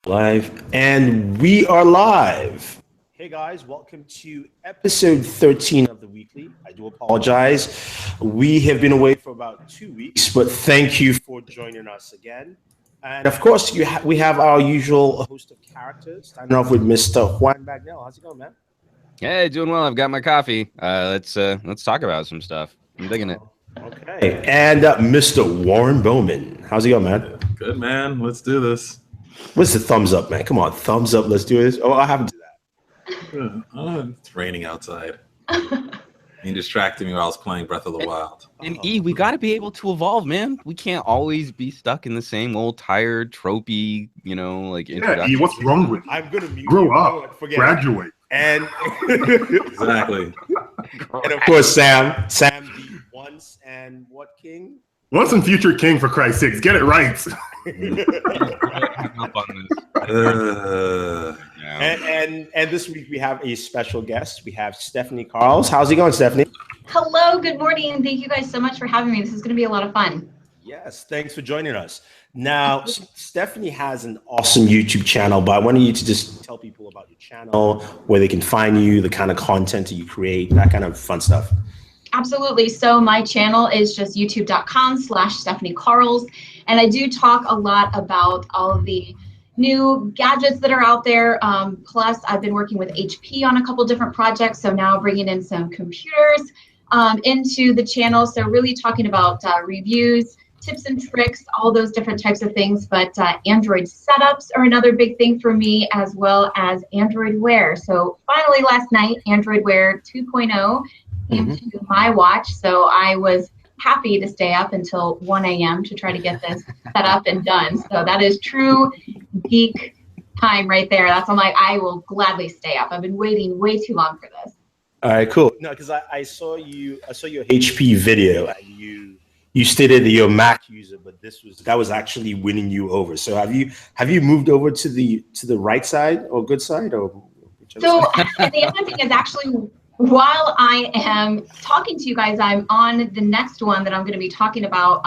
Live, and we are live. Hey guys, welcome to episode 13 of the weekly. I do apologize. We have been away for about 2 weeks, but thank you for joining us again. And of course, we have our usual host of characters, starting off with Mr. Juan Bagnell. How's it going, man? Hey, doing well. I've got my coffee. Let's talk about some stuff. I'm digging it. Okay. And Mr. Warren Bowman. How's it going, man? Good, man. Let's do this. What's the thumbs up, man? Come on, thumbs up. Let's do this. Oh, I haven't done that. It's raining outside. You distracted me while I was playing Breath of the Wild. And we got to be able to evolve, man. We can't always be stuck in the same old tired, tropey, introduction. Yeah, what's wrong with you? I'm gonna mute Grow you. up, graduate. And Exactly. and of course, Sam the once and what king? Once and future king, for Christ's sakes, get it right. And this week we have a special guest. We have Stephanie Carls. How's it going, Stephanie? Hello, good morning. Thank you guys so much for having me. This is going to be a lot of fun. Yes, thanks for joining us. Now, Stephanie has an awesome YouTube channel, but I wanted you to just tell people about your channel, where they can find you, the kind of content that you create, that kind of fun stuff. Absolutely. So my channel is just youtube.com/Stephanie Carls. And I do talk a lot about all of the new gadgets that are out there. Plus, I've been working with HP on a couple different projects. So now bringing in some computers into the channel. So really talking about reviews, tips and tricks, all those different types of things. But Android setups are another big thing for me, as well as Android Wear. So finally last night, Android Wear 2.0 came to my watch. So I was happy to stay up until 1 a.m. to try to get this set up and done. So that is true geek time right there. That's I'm like, I will gladly stay up. I've been waiting way too long for this. All right, cool. No, because I saw your HP video, and you stated that you're a Mac user, but that was actually winning you over. So have you moved over to the right side or good side, or whichever side? So the other thing is actually, while I am talking to you guys, I'm on the next one that I'm going to be talking about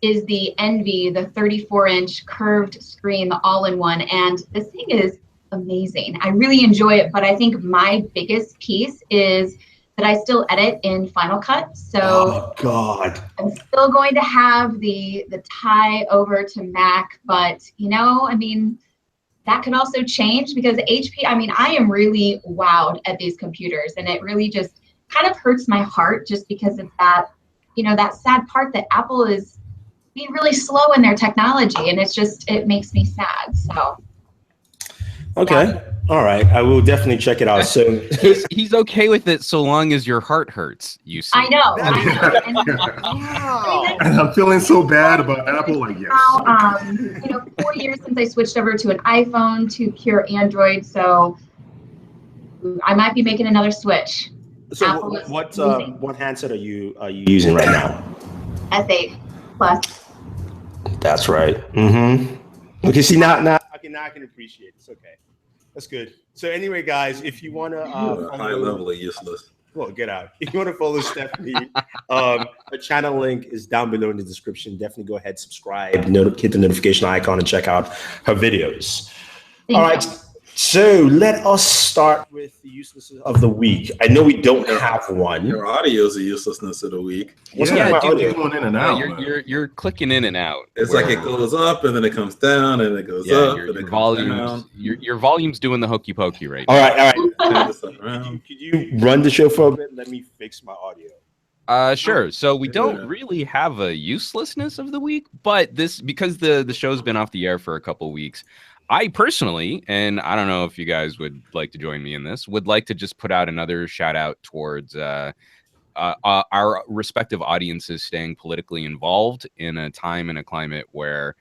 is the Envy, the 34-inch curved screen, the all-in-one. And this thing is amazing. I really enjoy it, but I think my biggest piece is that I still edit in Final Cut. So oh God, I'm still going to have the tie over to Mac, but that could also change because HP, I am really wowed at these computers, and it really just kind of hurts my heart just because of that, that sad part that Apple is being really slow in their technology, and it makes me sad. So. Okay. Yeah. All right. I will definitely check it out. So he's okay with it so long as your heart hurts. You see. I know. And I'm feeling so bad about Apple. Like, yes. Now, 4 years since I switched over to an iPhone to pure Android, so I might be making another switch. So what handset are you using right now? S8 Plus. That's right. Okay. See now I can appreciate it. It's okay. That's good. So anyway, guys, if you want to high level of useless. Well, get out. If you want to follow Stephanie, her channel link is down below in the description. Definitely go ahead, subscribe, hit the notification icon, and check out her videos. All right. So let us start with the uselessness of the week. I know we don't have one. Your audio is the uselessness of the week. What's my audio? Going in and out. You're clicking in and out. It's like it goes up and then it comes down and it goes up and it comes down. Your volume's doing the hokey pokey right now. All right. Could you run the show for a bit? Let me fix my audio. Sure. So we don't really have a uselessness of the week, but because the show's been off the air for a couple weeks, I personally, and I don't know if you guys would like to join me in this, would like to just put out another shout out towards our respective audiences staying politically involved in a time and a climate where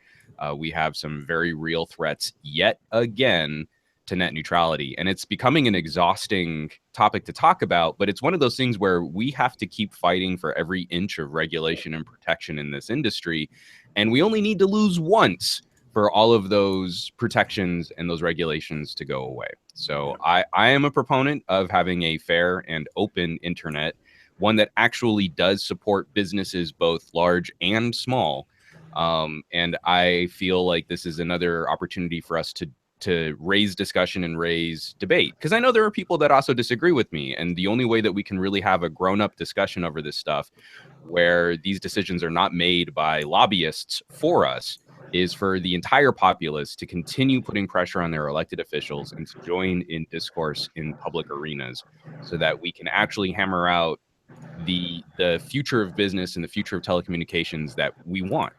we have some very real threats yet again to net neutrality. And it's becoming an exhausting topic to talk about, but it's one of those things where we have to keep fighting for every inch of regulation and protection in this industry. And we only need to lose once for all of those protections and those regulations to go away. So I am a proponent of having a fair and open internet, one that actually does support businesses, both large and small, And I feel like this is another opportunity for us to raise discussion and raise debate, because I know there are people that also disagree with me, and the only way that we can really have a grown-up discussion over this stuff where these decisions are not made by lobbyists for us is for the entire populace to continue putting pressure on their elected officials and to join in discourse in public arenas, so that we can actually hammer out the future of business and the future of telecommunications that we want.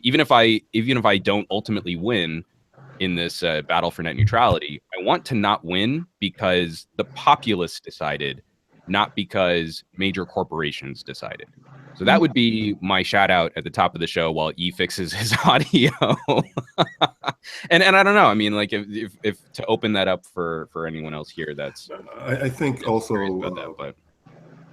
Even if I don't ultimately win in this battle for net neutrality, I want to not win because the populace decided, not because major corporations decided. So that would be my shout out at the top of the show while E fixes his audio. and I don't know. I mean, like if to open that up for anyone else here, that's I think also about that, but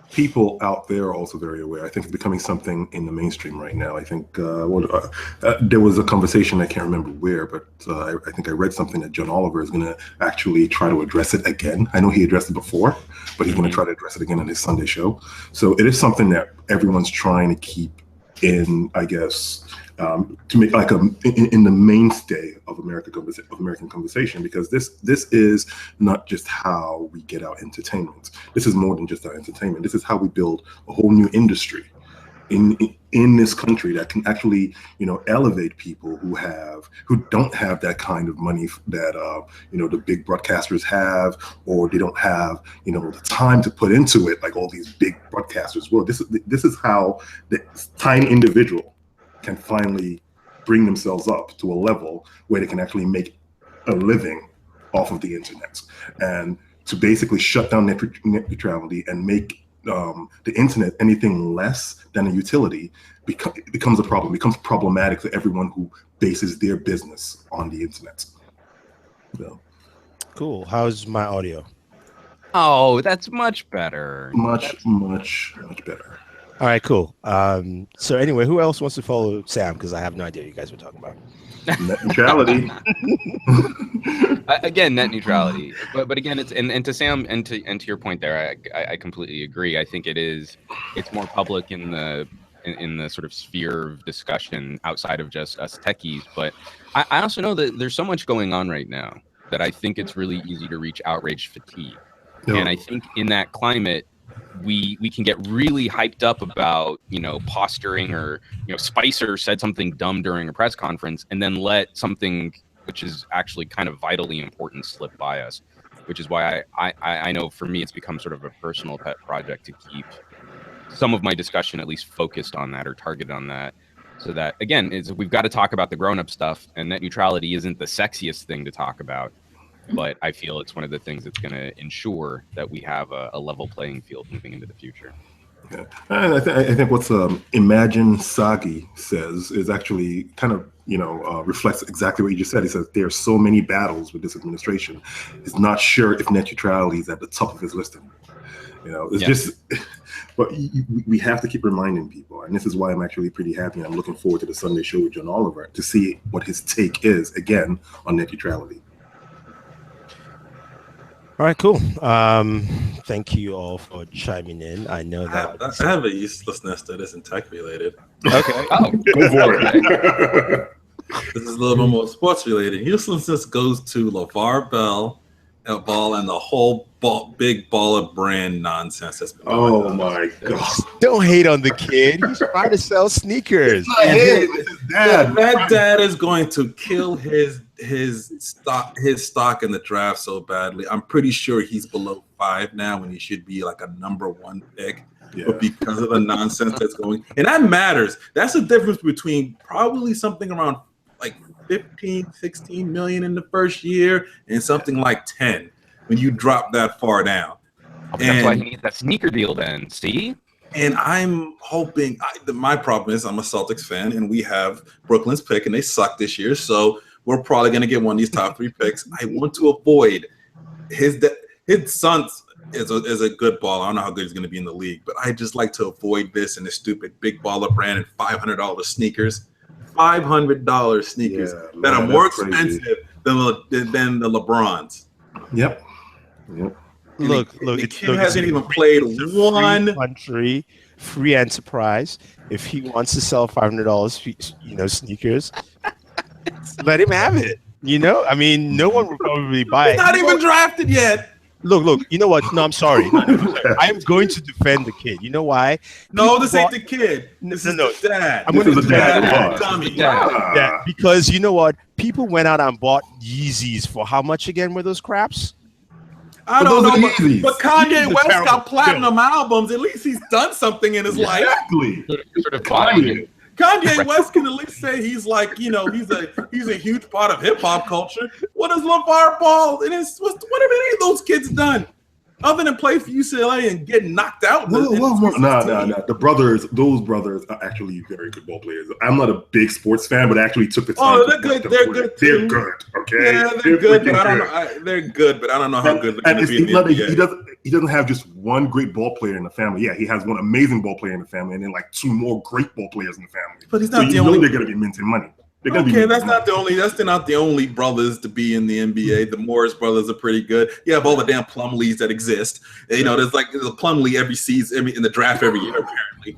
people out there are also very aware. I think it's becoming something in the mainstream right now. I think there was a conversation, I can't remember where, but I think I read something that John Oliver is going to actually try to address it again. I know he addressed it before, but he's going to try to address it again on his Sunday show. So it is something that everyone's trying to keep in, I guess, to make like in the mainstay of American conversation, because this is not just how we get our entertainment. This is more than just our entertainment. This is how we build a whole new industry in this country that can actually, elevate people who don't have that kind of money that the big broadcasters have, or they don't have the time to put into it like all these big broadcasters will. This is how the tiny individual can finally bring themselves up to a level where they can actually make a living off of the internet, and to basically shut down net neutrality and make the internet anything less than a utility becomes a problem, becomes problematic for everyone who bases their business on the internet. So. Cool. How's my audio? Oh, that's much better. Much better. All right, cool. So anyway, who else wants to follow Sam? Because I have no idea what you guys were talking about. Net neutrality. Again, net neutrality. But again, it's and to Sam and to your point there, I completely agree. I think it's more public in the sort of sphere of discussion outside of just us techies. But I also know that there's so much going on right now that I think it's really easy to reach outrage fatigue. No. And I think in that climate, we can get really hyped up about, posturing, or, Spicer said something dumb during a press conference and then let something which is actually kind of vitally important slip by us, which is why I know for me, it's become sort of a personal pet project to keep some of my discussion at least focused on that or targeted on that. So that, again, we've got to talk about the grown-up stuff, and net neutrality isn't the sexiest thing to talk about. But I feel it's one of the things that's going to ensure that we have a level playing field moving into the future. Yeah, and I think what's Imagine Sagi says is actually kind of reflects exactly what you just said. He says there are so many battles with this administration. He's not sure if net neutrality is at the top of his listing. It's just, but we have to keep reminding people, and this is why I'm actually pretty happy. I'm looking forward to the Sunday show with John Oliver to see what his take is again on net neutrality. All right, cool. Thank you all for chiming in. I know that I have a uselessness that isn't tech related. Okay. Oh, go for it. This is a little bit more sports related. Uselessness goes to LeVar Ball and the whole big baller brand nonsense that's been going on. My God. Don't hate on the kid. He's trying to sell sneakers. That dad is going to kill his stock in the draft so badly. I'm pretty sure he's below 5 now when he should be like a number 1 pick. Yeah. But because of the nonsense that's going, and that matters. That's the difference between probably something around like 15, 16 million in the first year and something like 10 when you drop that far down. That's why he needs that sneaker deal then, see? And I'm hoping, my problem is I'm a Celtics fan and we have Brooklyn's pick and they suck this year. So we're probably going to get one of these top 3 picks. I want to avoid his son is a good baller. I don't know how good he's going to be in the league, but I just like to avoid this and the stupid big baller brand and $500 sneakers. $500 sneakers that are more expensive than the LeBrons. Look, the kid hasn't even played one country. free enterprise. If he wants to sell $500, sneakers, let him have it. I mean, no one will probably buy it. He's not even drafted yet. Look. You know what? No, I'm sorry. I am going to defend the kid. You know why? No, this ain't the kid. This is the dad. I'm going to defend the dummy. Yeah, because you know what? People went out and bought Yeezys for how much again were those craps? I don't know, but Kanye West got platinum albums. At least he's done something in his life. Exactly. Sort of Kanye. Kanye West can at least say he's like, he's a huge part of hip hop culture. What has LeVar Ball and what have any of those kids done other than play for UCLA and get knocked out? No. Those brothers are actually very good ball players. I'm not a big sports fan, but I actually took the time. Oh, they're good. They're good. They're good. Okay. Yeah, they're good. But I don't know. They're good, but I don't know how good they're going to be in the NBA. He doesn't have just one great ball player in the family. Yeah, he has one amazing ball player in the family, and then like two more great ball players in the family. But he's not the only. They're going to be minting money. Okay, that's not the only. That's not the only brothers to be in the NBA. The Morris brothers are pretty good. You have all the damn Plumlees that exist. There's a Plumlee every season, in the draft every year apparently.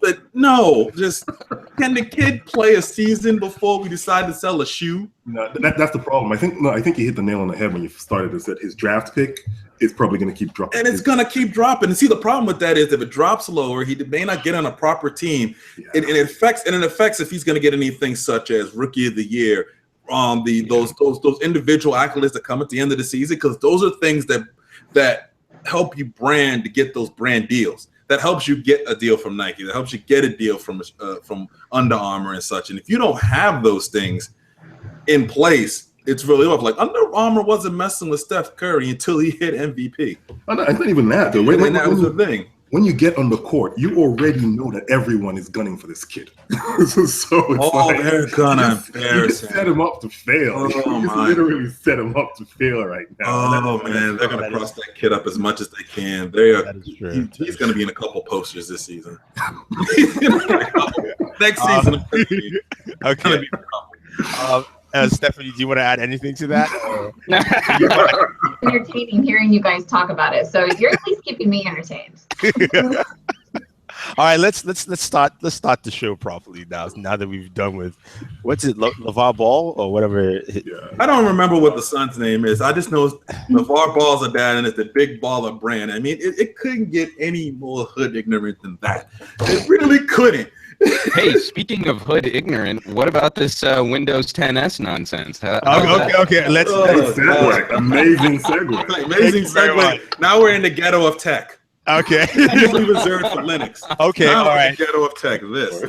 But no, just can the kid play a season before we decide to sell a shoe? No, that's the problem. I think you hit the nail on the head when you started. Is that his draft pick is probably going to keep dropping, and it's going to keep dropping. And see, the problem with that is if it drops lower, he may not get on a proper team. Yeah. It affects if he's going to get anything such as Rookie of the Year, those individual accolades that come at the end of the season, because those are things that help you brand to get those brand deals. That helps you get a deal from Nike. That helps you get a deal from Under Armour and such. And if you don't have those things in place, it's really rough. Like Under Armour wasn't messing with Steph Curry until he hit MVP. It's not even that though. That was the thing. When you get on the court, you already know that everyone is gunning for this kid. They're gonna you set him up to fail. Literally set him up to fail right now. Man, they're gonna cross that kid up as much as they can. He's gonna be in a couple posters this season. Next season. Okay. Stephanie, do you want to add anything to that? Entertaining hearing you guys talk about it. So you're at least keeping me entertained. All right, let's start the show properly now that we've done with what's it, LeVar Ball or whatever. I don't remember what the son's name is. I just know LeVar Ball's a dad and it's the big baller brand. I mean, it couldn't get any more hood ignorant than that. It really couldn't. Hey, speaking of hood ignorant, what about this Windows 10s nonsense? Okay. Let's segue. Amazing segue. Amazing segue. Now we're in the ghetto of tech. Okay. Usually reserved for Linux. Okay, now all right. The ghetto of tech.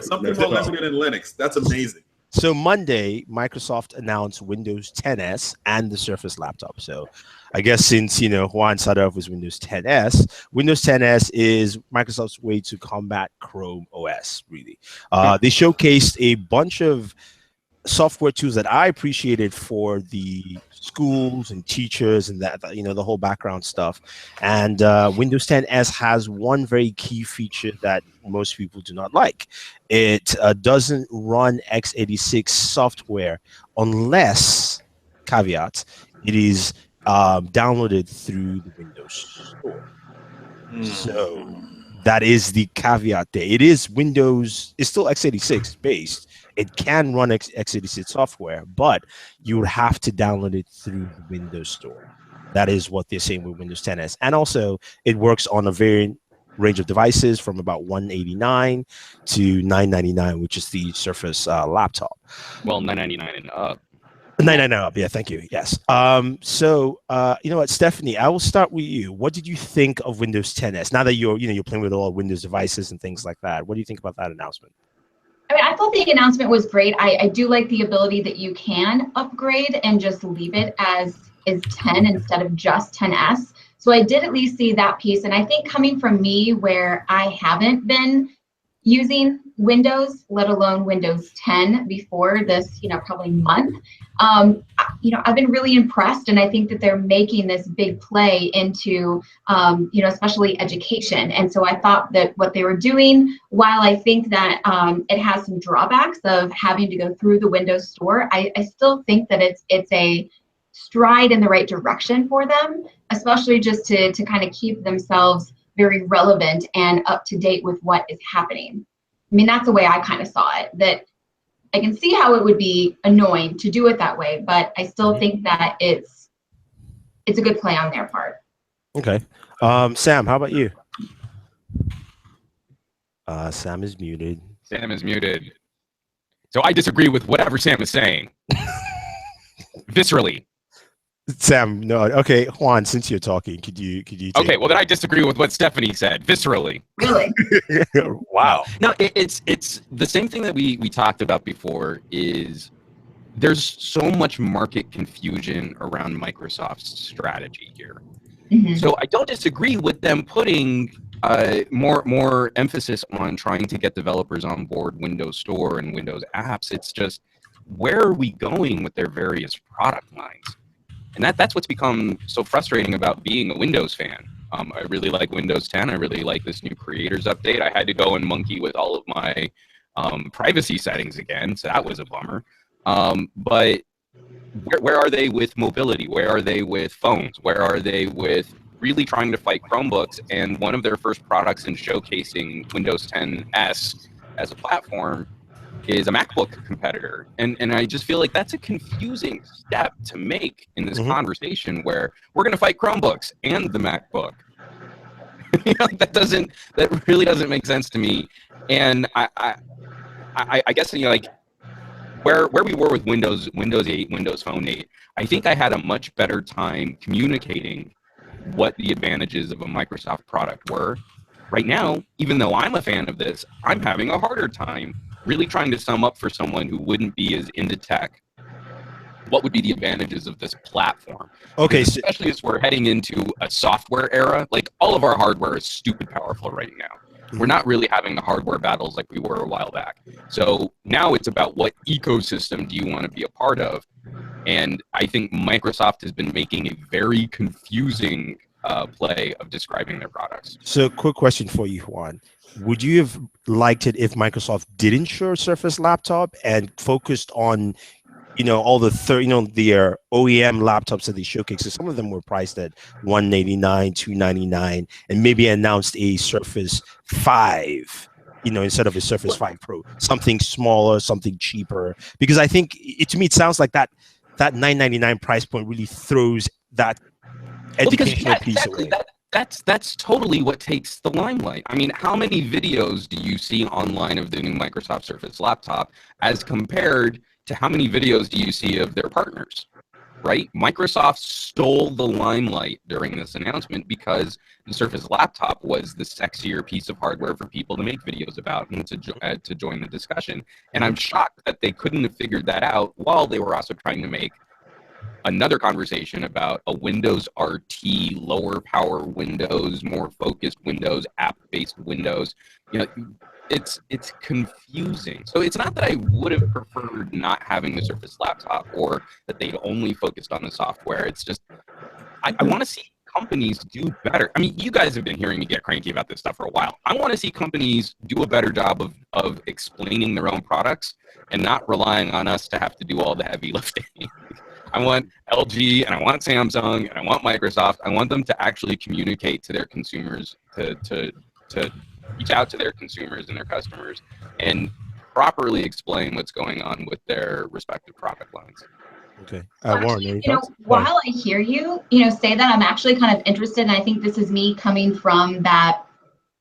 Something more limited in Linux. That's amazing. So Monday, Microsoft announced Windows 10s and the Surface laptop. So I guess since, Juan started off with Windows 10s, Windows 10s is Microsoft's way to combat Chrome OS, really. They showcased a bunch of software tools that I appreciated for the schools and teachers and that, the whole background stuff. And Windows 10s has one very key feature that most people do not like. It doesn't run x86 software unless, caveat, it is downloaded through the Windows Store. So that is the caveat there. It is Windows, it's still x86 based. It can run x86 software, but you would have to download it through the Windows Store. That is what they're saying with Windows 10s. And also, it works on a very range of devices from about $189 to $999, which is the Surface laptop. Well, $999 and up. $999 up, yeah, thank you. Yes. So you know what, Stephanie, I will start with you. What did you think of Windows 10s? Now that you're playing with all Windows devices and things like that, what do you think about that announcement? I mean, I thought the announcement was great. I do like the ability that you can upgrade and just leave it as is 10 instead of just 10s. So I did at least see that piece. And I think coming from me, where I haven't been using Windows, let alone Windows 10 before this, probably month, I've been really impressed. And I think that they're making this big play into, especially education. And so I thought that what they were doing, while I think that it has some drawbacks of having to go through the Windows Store, I still think that it's a stride in the right direction for them, especially just to kind of keep themselves very relevant and up to date with what is happening. I mean, that's the way I kind of saw it, that I can see how it would be annoying to do it that way, but I still think that it's a good play on their part. Okay. Sam, how about you? Sam is muted. Sam is muted. So I disagree with whatever Sam is saying. Viscerally. Sam, no. Okay, Juan, since you're talking, could you take Okay, well then I disagree with what Stephanie said. Viscerally. Really? Wow. No, it's the same thing that we talked about before. Is there's so much market confusion around Microsoft's strategy here. Mm-hmm. So I don't disagree with them putting more emphasis on trying to get developers on board Windows Store and Windows apps. It's just, where are we going with their various product lines? And that's what's become so frustrating about being a Windows fan. I really like Windows 10. I really like this new creators update. I had to go and monkey with all of my privacy settings again, so that was a bummer. But where are they with mobility? Where are they with phones? Where are they with really trying to fight Chromebooks? And one of their first products in showcasing Windows 10s as a platform is a MacBook competitor. And I just feel like that's a confusing step to make in this conversation, where we're going to fight Chromebooks and the MacBook. You know, that really doesn't make sense to me. And I guess, you know, like where we were with Windows 8, Windows Phone 8, I think I had a much better time communicating what the advantages of a Microsoft product were. Right now, even though I'm a fan of this, I'm having a harder time really trying to sum up for someone who wouldn't be as into tech what would be the advantages of this platform. Okay, because especially as we're heading into a software era, like all of our hardware is stupid powerful right now. We're not really having the hardware battles like we were a while back. So now it's about what ecosystem do you want to be a part of? And I think Microsoft has been making a very confusing play of describing their products. So, quick question for you, Juan. Would you have liked it if Microsoft didn't show a Surface laptop and focused on, you know, all the their OEM laptops that they showcased? So some of them were priced at $189, $299, and maybe announced a Surface 5, you know, instead of a Surface 5 Pro, something smaller, something cheaper. Because I think to me, it sounds like that $999 price point really throws that educational piece away. That's totally what takes the limelight. I mean, how many videos do you see online of the new Microsoft Surface laptop as compared to how many videos do you see of their partners, right? Microsoft stole the limelight during this announcement because the Surface laptop was the sexier piece of hardware for people to make videos about and to join the discussion. And I'm shocked that they couldn't have figured that out while they were also trying to make another conversation about a Windows RT, lower power Windows, more focused Windows, app-based Windows. You know, it's confusing. So it's not that I would have preferred not having the Surface laptop or that they'd only focused on the software. It's just I want to see companies do better. I mean, you guys have been hearing me get cranky about this stuff for a while. I want to see companies do a better job of explaining their own products and not relying on us to have to do all the heavy lifting. I want LG and I want Samsung and I want Microsoft. I want them to actually communicate to their consumers, to reach out to their consumers and their customers and properly explain what's going on with their respective product lines. Okay. Warren, you know, while I hear you, say that, I'm actually kind of interested, and I think this is me coming from that,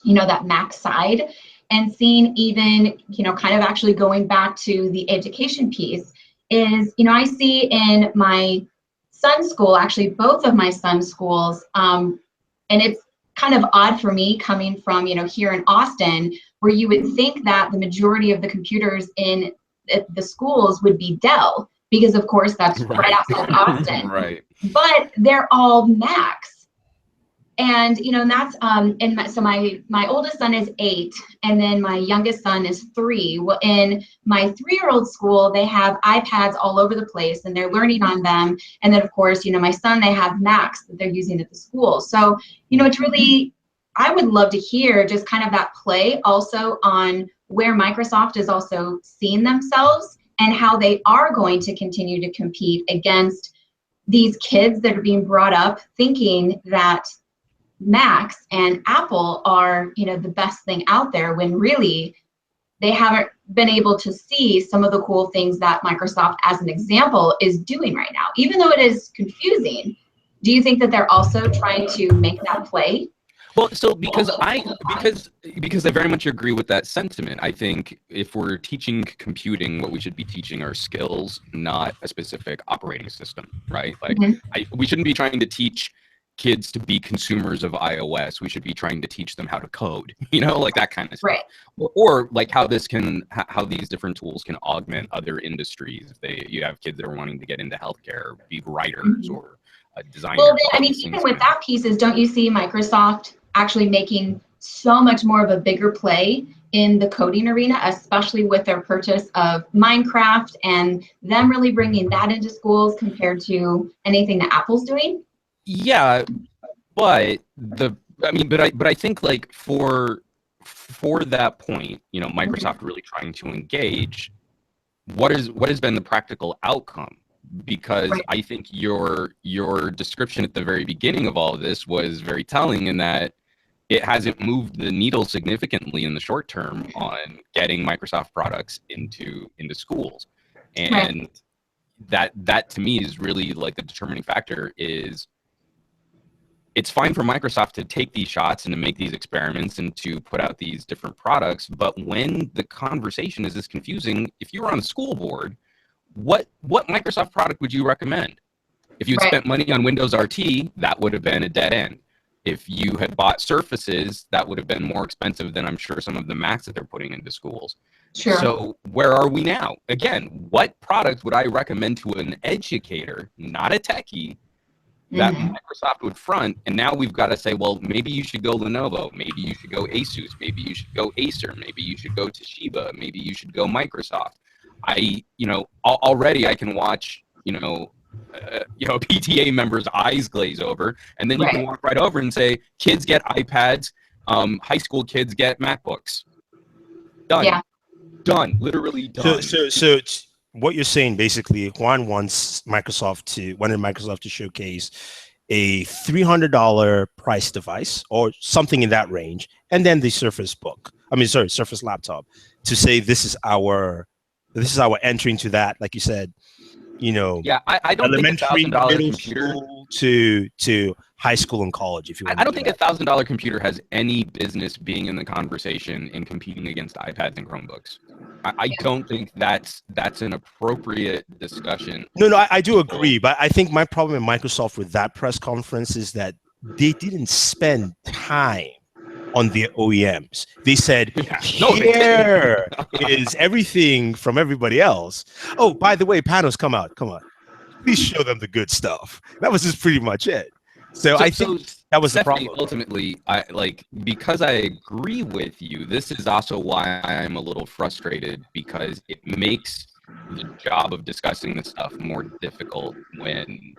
that Mac side and seeing even, kind of actually going back to the education piece is, I see in my son's school, actually both of my son's schools, and it's kind of odd for me coming from, here in Austin, where you would think that the majority of the computers in the schools would be Dell, because of course that's right outside Austin. Right. But they're all Macs. And, and that's, so my oldest son is 8, and then my youngest son is 3. Well, in my 3-year-old school, they have iPads all over the place, and they're learning on them. And then, of course, my son, they have Macs that they're using at the school. So, it's really, I would love to hear just kind of that play also on where Microsoft is also seeing themselves and how they are going to continue to compete against these kids that are being brought up thinking that Macs and Apple are, the best thing out there, when really they haven't been able to see some of the cool things that Microsoft, as an example, is doing right now. Even though it is confusing, do you think that they're also trying to make that play? Well, so because I very much agree with that sentiment. I think if we're teaching computing, what we should be teaching are skills, not a specific operating system, right? Like we shouldn't be trying to teach kids to be consumers of iOS. We should be trying to teach them how to code, like that kind of stuff. Right. Or like how these different tools can augment other industries. If you have kids that are wanting to get into healthcare, be writers or a designer. Well, then, I mean, even with that pieces, don't you see Microsoft actually making so much more of a bigger play in the coding arena, especially with their purchase of Minecraft and them really bringing that into schools compared to anything that Apple's doing? Yeah, but I think like for that point, Microsoft really trying to engage. What has been the practical outcome? Because I think your description at the very beginning of all of this was very telling in that it hasn't moved the needle significantly in the short term on getting Microsoft products into schools. And that to me is really like the determining factor. Is it's fine for Microsoft to take these shots and to make these experiments and to put out these different products, but when the conversation is this confusing, if you were on a school board, what Microsoft product would you recommend? If you'd spent money on Windows RT, that would have been a dead end. If you had bought Surfaces, that would have been more expensive than I'm sure some of the Macs that they're putting into schools. Sure. So where are we now? Again, what product would I recommend to an educator, not a techie, that Microsoft would front? And now we've got to say, well, maybe you should go Lenovo, maybe you should go Asus, maybe you should go Acer, maybe you should go Toshiba, maybe you should go Microsoft. Already I can watch, PTA members' eyes glaze over, and then you can walk right over and say, kids get iPads, high school kids get MacBooks. Done. Yeah. Done. Literally done. So what you're saying basically, Juan wanted Microsoft to showcase a $300 price device or something in that range, and then the Surface laptop, to say this is our entry into that, like you said, I don't think $1,000 computer to high school and college. If you want, I don't think $1,000 computer has any business being in the conversation and competing against iPads and Chromebooks. I don't think that's an appropriate discussion. No, I do agree, but I think my problem with Microsoft with that press conference is that they didn't spend time on their OEMs. They said, here is everything from everybody else. Oh, by the way, panels, come on. Please show them the good stuff. That was just pretty much it. So I think that was Stephanie, the problem. Ultimately, because I agree with you, this is also why I'm a little frustrated, because it makes the job of discussing this stuff more difficult when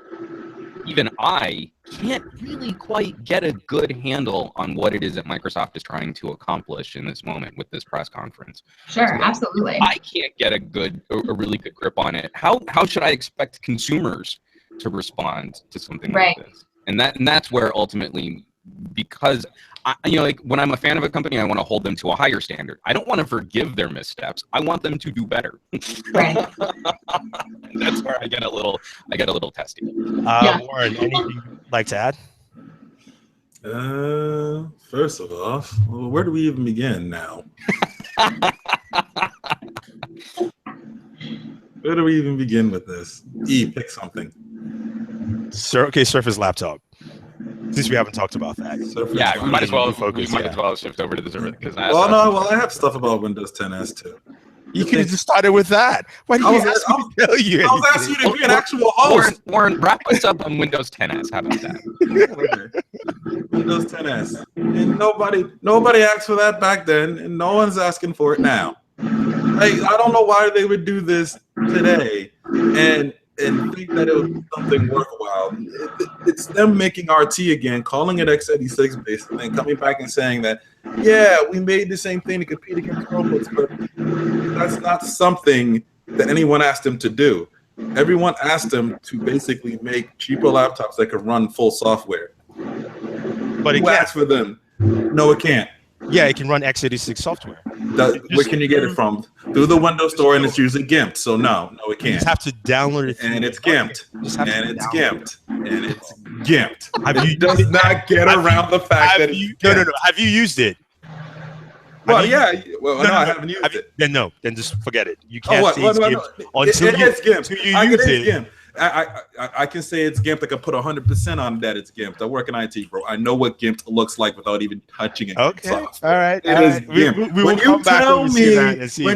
even I can't really quite get a good handle on what it is that Microsoft is trying to accomplish in this moment with this press conference. Sure, so absolutely. I can't get a really good grip on it. How should I expect consumers to respond to something like this? And that's where ultimately, because when I'm a fan of a company, I want to hold them to a higher standard. I don't want to forgive their missteps. I want them to do better. Right. That's where I get a little testy. Warren, anything you'd like to add? First of all, where do we even begin now? Where do we even begin with this? Pick something. Surface laptop. Since we haven't talked about that. We might as well shift over to the Surface. I have stuff about Windows 10s too. You could have just started with that. Why did you ask me to tell you? I was asking you to be an actual host. Warren, wrap us up on Windows 10s. How about that? Windows 10s. And nobody asked for that back then, and no one's asking for it now. I don't know why they would do this today and think that it was something worthwhile. It's them making RT again, calling it x86 based, and then coming back and saying that, we made the same thing to compete against Chromebooks, but that's not something that anyone asked them to do. Everyone asked them to basically make cheaper laptops that could run full software. But it Who asked for them? No, it can't. Yeah, it can run x86 software. Where can you get it from? Through the Windows Store, and it's usually gimped. So no, it You can't. just have to download it. And it's gimped. And it's gimped. And it's gimped. Have you It does not get around the fact that it's no. gimped. Have you used it? Well, yeah. Well, no, I haven't used it. Then no. Then just forget it. You can't say it's No. gimped until It's gimped. until you use it. Gimped. I can say it's gimped. I can put 100% on that it's gimped. I work in IT, bro. I know what gimped looks like without even touching it. Okay. All right. It is gimped. When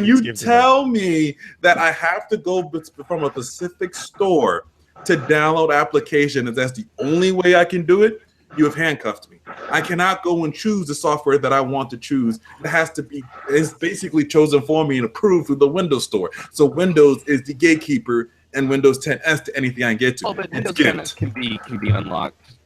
you tell me that I have to go from a specific store to download application, and that's the only way I can do it, you have handcuffed me. I cannot go and choose the software that I want to choose. It's basically chosen for me and approved through the Windows Store. So Windows is the gatekeeper, and Windows 10s to anything I can get to. Oh, but Windows 10 can be unlocked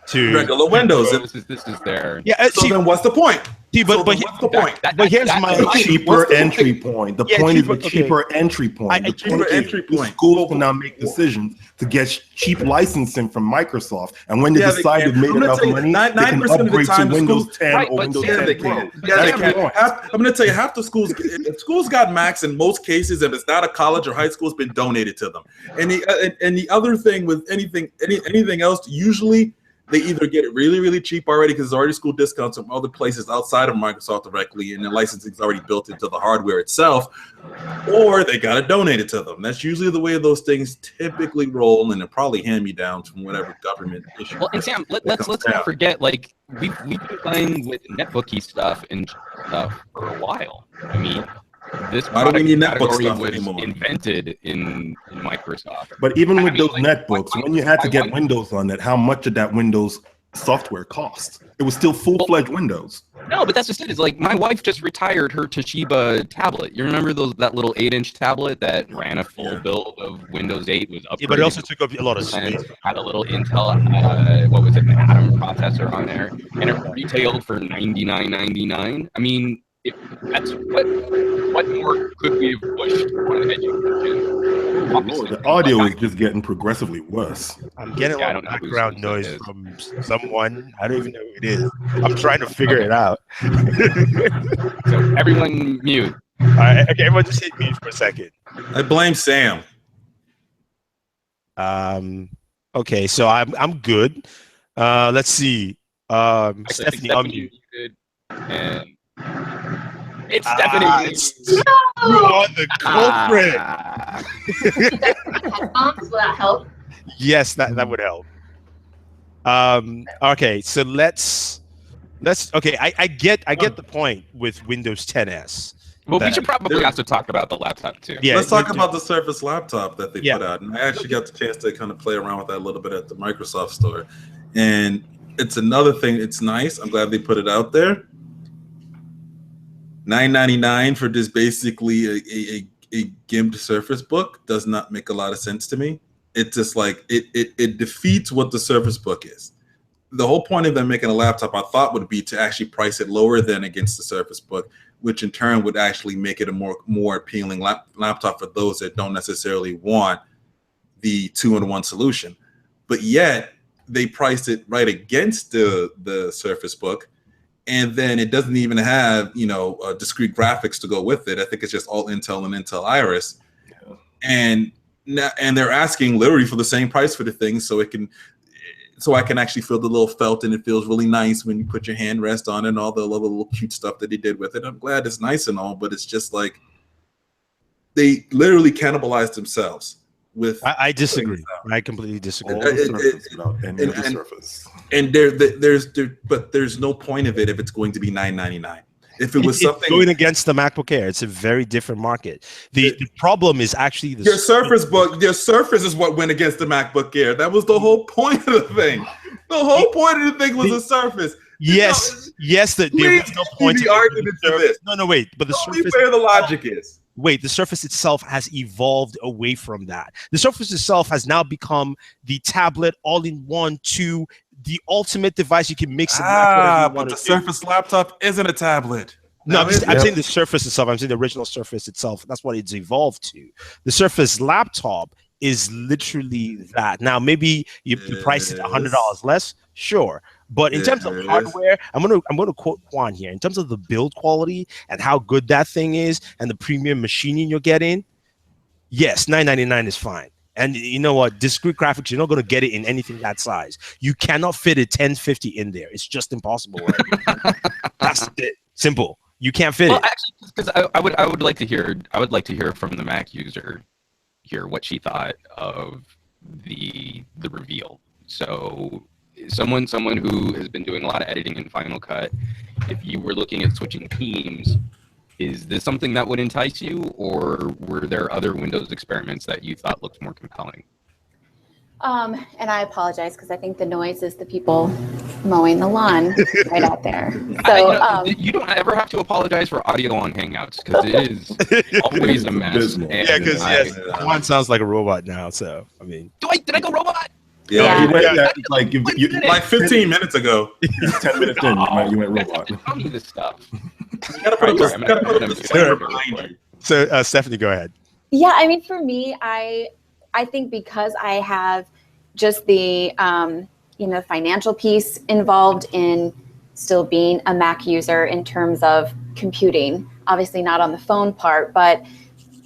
to regular Windows. This is there. Yeah. So then what's the point? But what's the point? But here's my cheaper entry point. The point is a cheaper entry point. The cheaper entry point. Schools can now make decisions to get cheap licensing from Microsoft, and when they decide they've made enough money, they can upgrade to Windows 10 or Windows 10 Pro. I'm going to tell you, half the schools, if schools got Macs, in most cases, if it's not a college or high school, it's been donated to them. And the other thing with anything else, usually they either get it really, really cheap already because there's already school discounts from other places outside of Microsoft directly, and the licensing is already built into the hardware itself, or they got it donated to them. That's usually the way those things typically roll, and they're probably hand-me-downs from whatever government issue. Well, and Sam, let's not forget, like, we've been playing with netbooky stuff and stuff for a while. I mean, this Why do we need netbook stuff was anymore? Invented in Microsoft. But even with those netbooks, when you had to get Windows on it, how much did that Windows software cost? It was still full-fledged Windows. No, but that's just it. It's like my wife just retired her Toshiba tablet. You remember that little 8-inch tablet that ran a full build of Windows 8 was upgraded? Yeah, but it also took up a lot of space. Had a little Intel, what was it, an Atom processor on there, and it retailed for $99.99. I mean, that's what more could we have pushed on education? Lord, the audio is just getting progressively worse. I'm getting a lot of background noise from someone. I don't even know who it is. I'm trying to figure it out. So everyone mute. All right, okay, everyone just hit mute for a second. I blame Sam. Okay, so I'm good. Let's see. Stephanie, unmute. And it's definitely you are the culprit. Headphones, will that help? Yes, that would help. Okay, so let's okay. I get the point with Windows 10s. Well, we should probably have to talk about the laptop too. Yeah, let's talk about the Surface laptop that they put out, and I actually got the chance to kind of play around with that a little bit at the Microsoft store, and it's another thing. It's nice. I'm glad they put it out there. $9.99 for this basically a gimped Surface Book does not make a lot of sense to me. It's just like it defeats what the Surface Book is. The whole point of them making a laptop, I thought, would be to actually price it lower than against the Surface Book, which in turn would actually make it a more appealing laptop for those that don't necessarily want the 2-in-1 solution. But yet they priced it right against the Surface Book. And then it doesn't even have, discrete graphics to go with it. I think it's just all Intel and Intel Iris. Yeah. And they're asking literally for the same price for the thing, so I can actually feel the little felt, and it feels really nice when you put your hand rest on it and all the little cute stuff that they did with it. I'm glad it's nice and all, but it's just like they literally cannibalized themselves. I disagree. I completely disagree. And there's no point of it if it's going to be $9.99. If it was something going against the MacBook Air, it's a very different market. The problem is actually your Surface Book. Your Surface is what went against the MacBook Air. That was the whole point of the thing. The whole point of the thing was a Surface. Yes. There was no point the argument to this. No, wait. But the Surface. Where the logic is. Wait, the Surface itself has evolved away from that. The Surface itself has now become the tablet all-in-one to the ultimate device you can mix and match. But the Surface laptop isn't a tablet. No, I'm saying the Surface itself. I'm saying the original Surface itself. That's what it's evolved to. The Surface laptop is literally that. Now, maybe you price it $100 less, sure. But in terms of hardware, I'm gonna quote Juan here. In terms of the build quality and how good that thing is and the premium machining you're getting, yes, $999 is fine. And you know what? Discrete graphics, you're not going to get it in anything that size. You cannot fit a 1050 in there. It's just impossible. Right? That's it. Simple. You can't fit it. Actually, because I would like to hear from the Mac user here what she thought of the reveal. So someone who has been doing a lot of editing in Final Cut, if you were looking at switching teams, is this something that would entice you, or were there other Windows experiments that you thought looked more compelling? And I apologize because I think the noise is the people mowing the lawn right out there. So you don't ever have to apologize for audio on Hangouts because it is always a mess. Yeah, because Juan sounds like a robot now. So I mean, did I go robot? Yeah, like 15 minutes ago. 10 minutes in, you went robot. Tell me this stuff. You gotta put a disclaimer behind you. So Stephanie, go ahead. yeah, I mean, for me, I think because I have just the financial piece involved in still being a Mac user in terms of computing, obviously not on the phone part, but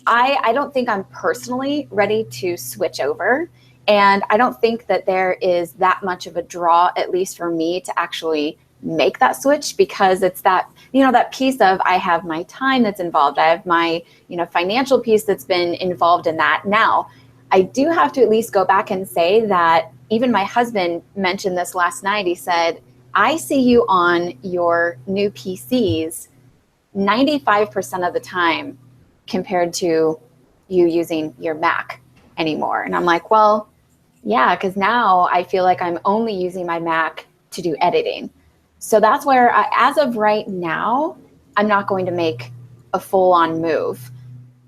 I don't think I'm personally ready to switch over. And I don't think that there is that much of a draw, at least for me, to actually make that switch, because it's that, that piece of, I have my time that's involved. I have my, financial piece that's been involved in that. Now, I do have to at least go back and say that even my husband mentioned this last night. He said, I see you on your new PCs 95% of the time compared to you using your Mac anymore. And I'm like, well, yeah, because now I feel like I'm only using my Mac to do editing. So that's where, as of right now, I'm not going to make a full-on move.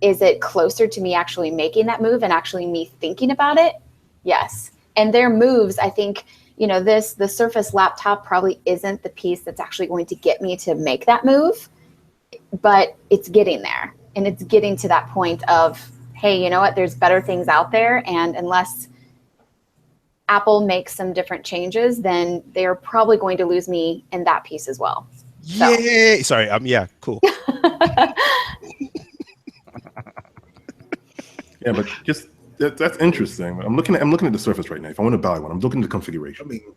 Is it closer to me actually making that move and actually me thinking about it? Yes. And their moves, I think, the Surface laptop probably isn't the piece that's actually going to get me to make that move, but it's getting there. And it's getting to that point of, hey, you know what, there's better things out there. And unless Apple makes some different changes, then they're probably going to lose me in that piece as well. So. Yay! Sorry. Yeah. Cool. Yeah, but just that's interesting. I'm looking at the Surface right now. If I want to buy one, I'm looking at the configuration. I mean,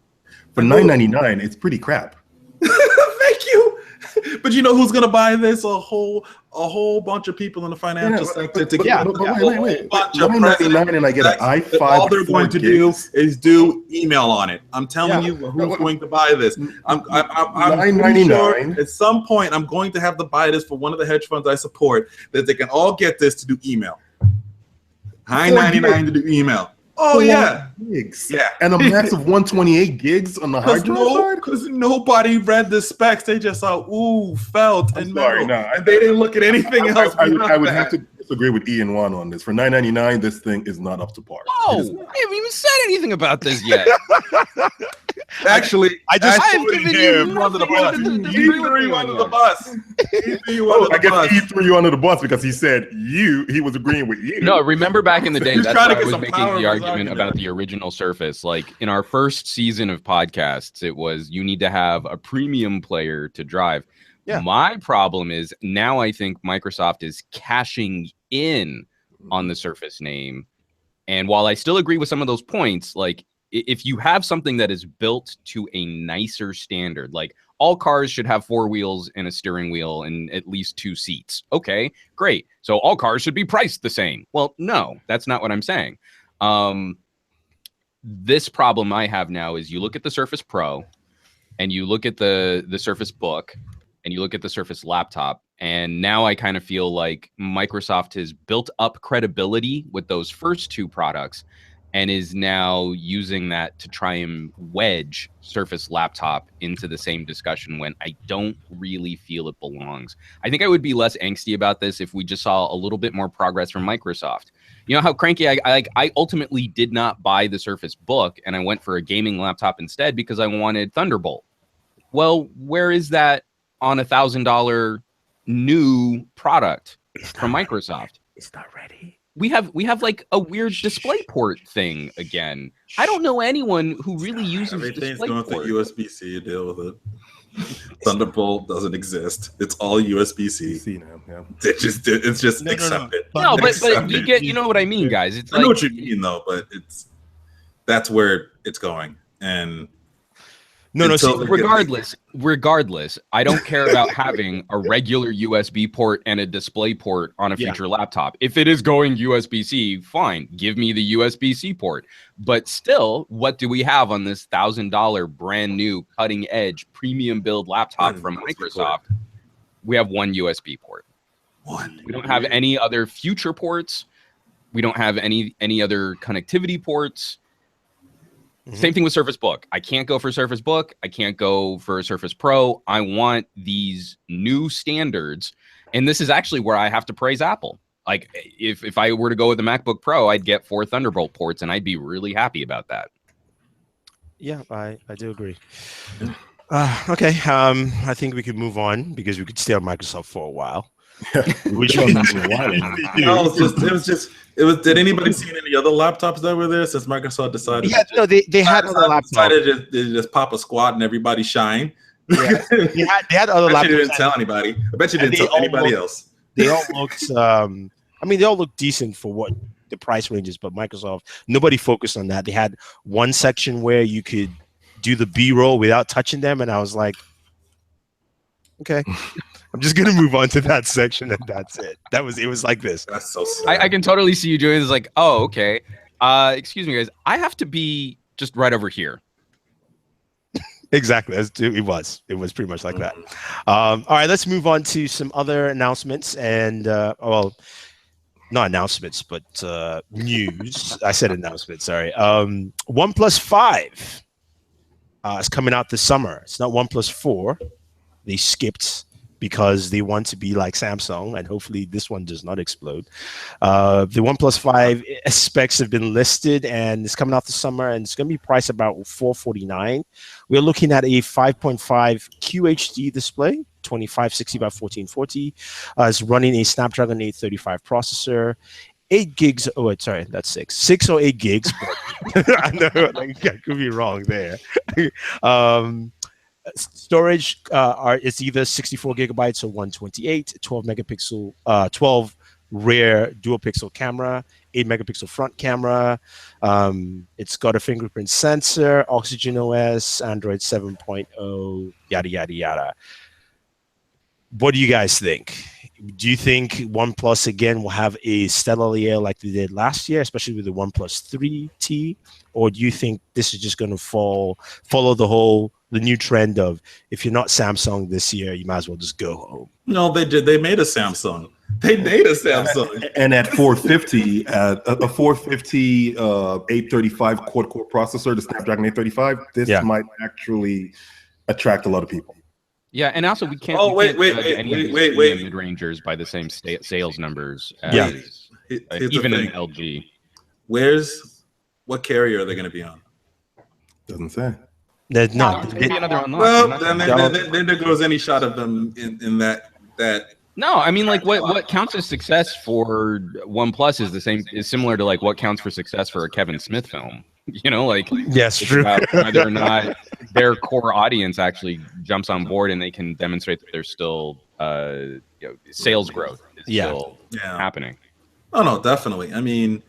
for $999, it's pretty crap. Thank you. But you know who's gonna buy this? A whole bunch of people in the financial sector to get wait. $999 and I get an i5. All they're going to do is do email on it. I'm telling you who's going to buy this. I'm pretty sure at some point I'm going to have to buy this for one of the hedge funds I support, that they can all get this to do email. $9.99 to do email. Oh yeah, gigs. Yeah, and a max of 128 gigs on the hard drive. Because nobody read the specs, they just saw felt and metal, and they didn't look at anything else. I would have to disagree with Ian Wan on this. For $9.99, this thing is not up to par. Oh, I haven't even said anything about this yet. Actually, I have given you under the bus. He threw you under the bus. I guess he threw you under the bus because he said he was agreeing with you. No, remember back in the day, that's why I was making the argument about the original Surface. Like in our first season of podcasts, it was you need to have a premium player to drive. Yeah. My problem is now I think Microsoft is cashing in on the Surface name. And while I still agree with some of those points, like if you have something that is built to a nicer standard, like all cars should have 4 wheels and a steering wheel and at least 2 seats. Okay, great. So all cars should be priced the same. Well, no, that's not what I'm saying. This problem I have now is you look at the Surface Pro and you look at the Surface Book and you look at the Surface Laptop, and now I kind of feel like Microsoft has built up credibility with those first 2 products and is now using that to try and wedge Surface Laptop into the same discussion when I don't really feel it belongs. I think I would be less angsty about this if we just saw a little bit more progress from Microsoft. You know how cranky I ultimately did not buy the Surface Book, and I went for a gaming laptop instead because I wanted Thunderbolt. Well, where is that on $1,000 new product from Microsoft? It's not ready. we have like a weird display port thing again. I don't know anyone who really uses Everything's display going port. through USB-C. Deal with it. Thunderbolt doesn't exist. It's all USB-C. PC now, yeah. It's just accept it. No, but Accept you it. get, you know what I mean, guys. It's I know like, what you mean though, but that's where it's going. And regardless, I don't care about having a regular USB port and a display port on a future laptop. If it is going USB-C, fine, give me the USB-C port. But still, what do we have on this $1,000 brand new cutting edge premium build laptop from Microsoft? We have one USB port. We don't have any other future ports. We don't have any other connectivity ports. Same thing with Surface Book. I can't go for Surface Book. I can't go for Surface Pro. I want these new standards. And this is actually where I have to praise Apple. Like, if I were to go with the MacBook Pro, I'd get 4 Thunderbolt ports, and I'd be really happy about that. Yeah, I do agree. Okay, I think we could move on because we could stay on Microsoft for a while. Which one? It was. Did anybody see any other laptops that were there since Microsoft decided? Yeah, no, they had other laptops. Decided to just pop a squat and everybody shine. Yeah. they had other laptops. I bet you didn't tell anybody. I bet you didn't tell anybody else. They all looked. They all look decent for what the price range is, but Microsoft, nobody focused on that. They had one section where you could do the B-roll without touching them, and I was like, okay. I'm just gonna move on to that section, and that's it. It was like this. That's so sad. I can totally see you doing this. Like, oh, okay. Excuse me, guys. I have to be just right over here. Exactly. It was pretty much like that. All right, let's move on to some other announcements and not announcements, but news. I said announcements. Sorry. OnePlus 5 is coming out this summer. It's not OnePlus 4. They skipped because they want to be like Samsung, and hopefully this one does not explode. The OnePlus 5 specs have been listed, and it's coming out this summer, and it's going to be priced about $449. We're looking at a 5.5 QHD display, 2560 by 1440. It's running a Snapdragon 835 processor. 8 gigs. Oh, wait, sorry, that's 6. 6 or 8 gigs. I know, I could be wrong there. Storage is either 64 gigabytes or 128, 12 megapixel, 12 rear dual pixel camera, 8 megapixel front camera. It's got a fingerprint sensor, Oxygen OS, Android 7.0, yada, yada, yada. What do you guys think? Do you think OnePlus again will have a stellar year like they did last year, especially with the OnePlus 3T? Or do you think this is just going to follow the new trend of if you're not Samsung this year, you might as well just go home? No, they did. They made a Samsung. And at 450, at a 450 835 quad-core processor, the Snapdragon 835, this might actually attract a lot of people. Yeah, and also we can't. Wait, mid-rangers by the same sales numbers. As, even in LG. What carrier are they going to be on? Doesn't say. There's not. Maybe another online. Well, then there goes any shot of them in that. No, I mean, like what counts as success for OnePlus is similar to like what counts for success for a Kevin Smith film. You know, like yes, true. Whether or not their core audience actually jumps on board and they can demonstrate that there's still sales growth is still happening. Oh no, definitely. I mean,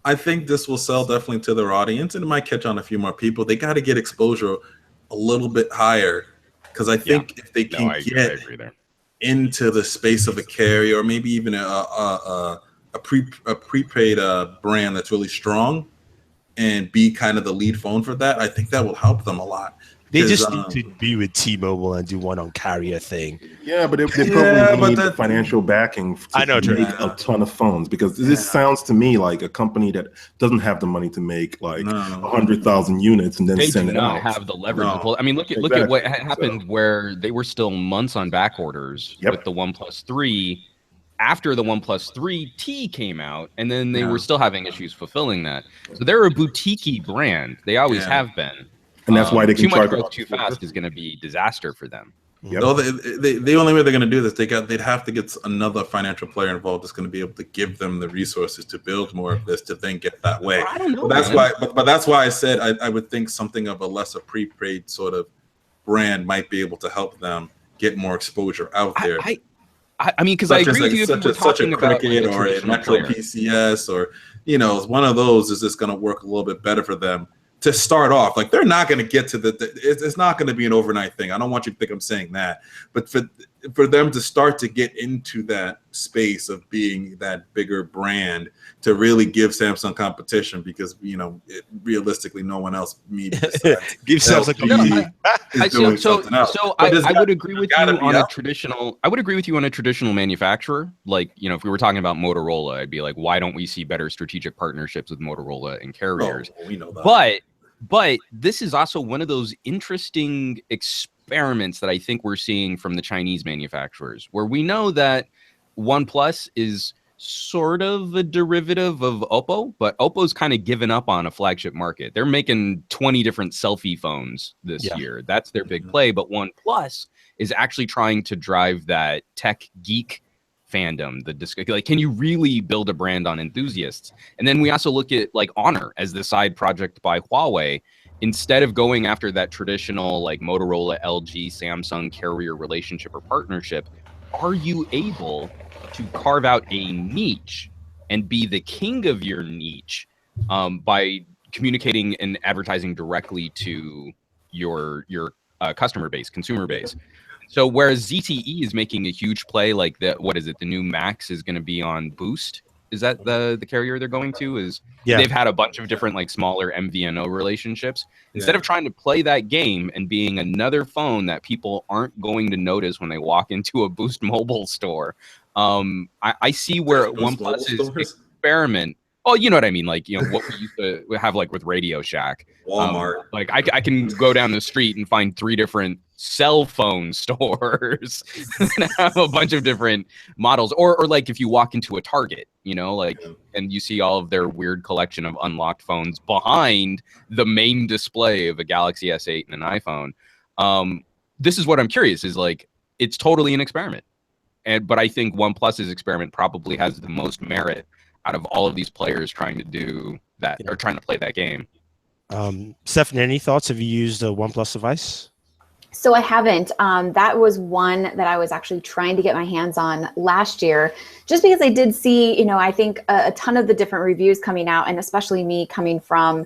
I think this will sell definitely to their audience, and it might catch on a few more people. They got to get exposure a little bit higher, because I think if they can get into the space of a carrier, or maybe even a prepaid brand that's really strong, and be kind of the lead phone for that, I think that will help them a lot. They just need to be with T-Mobile and do one on carrier thing. Yeah, but they probably need the financial backing to make a ton of phones, because this sounds to me like a company that doesn't have the money to make like 100,000 units and then send it out. They do not have the leverage. I mean, look at what happened where they were still months on back orders with the OnePlus 3 after the OnePlus 3T came out, and then they were still having issues fulfilling that. So they're a boutique brand. They always have been. And that's why they can too much charge growth too fast is going to be disaster for them. Yep. No, the only way they're going to do this, they'd have to get another financial player involved that's going to be able to give them the resources to build more of this to then get that way. I don't know. But that's why I said I would think something of a lesser prepaid sort of brand might be able to help them get more exposure out there. I mean, because I agree with you. Such a Cricket or a Metro PCS or one of those is just going to work a little bit better for them to start off. Like, they're not going to get to it's not going to be an overnight thing. I don't want you to think I'm saying that, but for them to start to get into that space of being that bigger brand to really give Samsung competition, because realistically no one else maybe give Samsung I would agree with you on a traditional. I would agree with you on a traditional manufacturer. Like, if we were talking about Motorola, I'd be like, why don't we see better strategic partnerships with Motorola and carriers? We know that. But this is also one of those interesting experiments that I think we're seeing from the Chinese manufacturers, where we know that OnePlus is sort of a derivative of Oppo, but Oppo's kind of given up on a flagship market. They're making 20 different selfie phones this year. That's their big play. But OnePlus is actually trying to drive that tech geek fandom, like, can you really build a brand on enthusiasts? And then we also look at like Honor as the side project by Huawei. Instead of going after that traditional like Motorola, LG, Samsung carrier relationship or partnership, are you able to carve out a niche and be the king of your niche by communicating and advertising directly to your customer base, consumer base? So whereas ZTE is making a huge play, like the new Max is going to be on Boost. Is that the carrier they're going to? They've had a bunch of different like smaller MVNO relationships. Instead of trying to play that game and being another phone that people aren't going to notice when they walk into a Boost mobile store, I see where OnePlus is experiment. Oh, you know what I mean? Like, what we used to have like with Radio Shack. Walmart. Like I can go down the street and find 3 different cell phone stores and have a bunch of different models. Or like if you walk into a Target, and you see all of their weird collection of unlocked phones behind the main display of a Galaxy S8 and an iPhone. This is what I'm curious is like, it's totally an experiment. But I think OnePlus's experiment probably has the most merit out of all of these players trying to do that or trying to play that game. Stephanie, any thoughts? Have you used a OnePlus device? So I haven't. That was one that I was actually trying to get my hands on last year, just because I did see, I think a ton of the different reviews coming out, and especially me coming from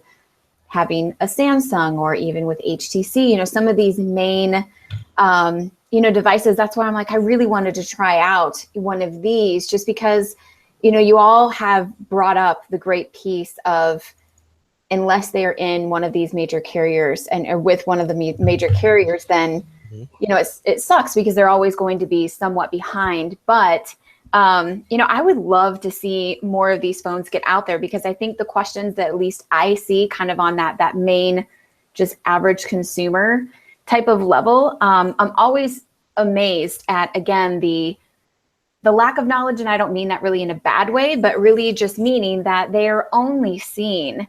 having a Samsung or even with HTC, some of these main, devices. That's why I'm like, I really wanted to try out one of these, just because, you all have brought up the great piece of, unless they are in one of these major carriers or with one of the major carriers, then, it sucks because they're always going to be somewhat behind. But, I would love to see more of these phones get out there, because I think the questions that at least I see kind of on that main, just average consumer type of level, I'm always amazed at, again, the lack of knowledge. And I don't mean that really in a bad way, but really just meaning that they are only seeing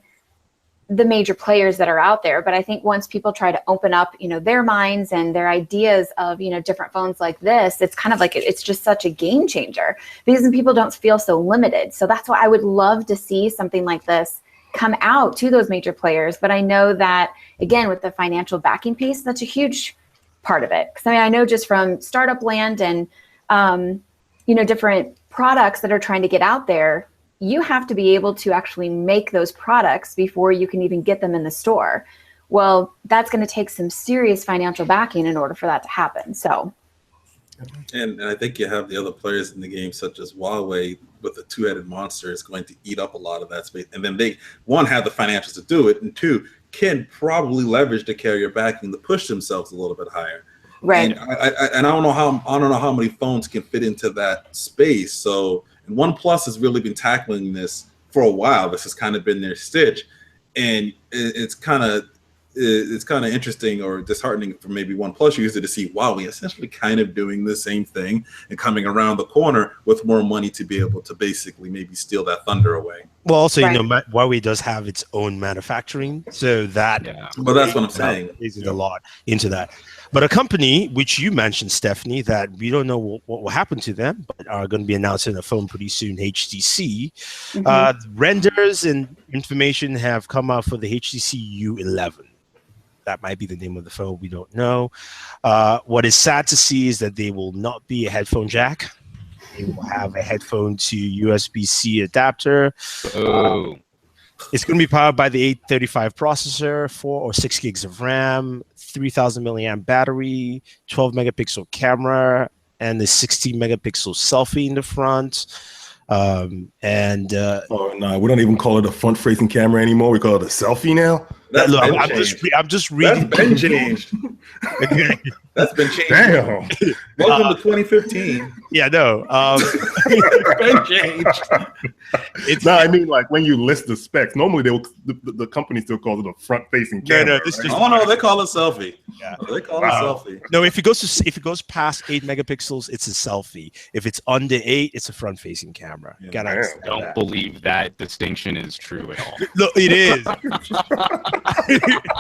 the major players that are out there. But I think once people try to open up, their minds and their ideas of, different phones like this, it's kind of like, it's just such a game changer, because then people don't feel so limited. So that's why I would love to see something like this come out to those major players. But I know that, again, with the financial backing piece, that's a huge part of it. Because I know just from startup land and, different products that are trying to get out there, you have to be able to actually make those products before you can even get them in the store. Well, that's going to take some serious financial backing in order for that to happen. So, and I think you have the other players in the game, such as Huawei, with the two-headed monster, is going to eat up a lot of that space. And then they, one, have the financials to do it, and two, can probably leverage the carrier backing to push themselves a little bit higher. Right. And I don't know how many phones can fit into that space. So, and OnePlus has really been tackling this for a while. This has kind of been their stitch, and it's kind of it's kind of interesting or disheartening for maybe OnePlus user to see, wow, we essentially kind of doing the same thing and coming around the corner with more money to be able to basically maybe steal that thunder away. Well, also, Right. Huawei does have its own manufacturing, so that Well, that's what I'm saying. Is a lot into that. But a company which you mentioned, Stephanie, that we don't know what will happen to them, but are going to be announcing a phone pretty soon, HTC. Renders and information have come out for the HTC U11. That might be the name of the phone. We don't know. What is sad to see is that they will not be a headphone jack. They will have a headphone to USB-C adapter. It's going to be powered by the 835 processor, 4 or 6 gigs of RAM, 3,000 milliamp battery, 12 megapixel camera, and the 16 megapixel selfie in the front. Oh no, we don't even call it a front-facing camera anymore. We call it a selfie now. Look, I'm just reading. That's been changed. That's been changed. Damn. Welcome to 2015. Yeah, no. It's been changed. No, I mean, like when you list the specs, normally the company still calls it a front-facing camera. This right? just. Oh no, they call it selfie. Yeah. They call it selfie. No, if it goes past 8 megapixels, it's a selfie. If it's under 8, it's a front-facing camera. Yeah. Gotta understand Don't that. believe that distinction is true at all. Look, it is.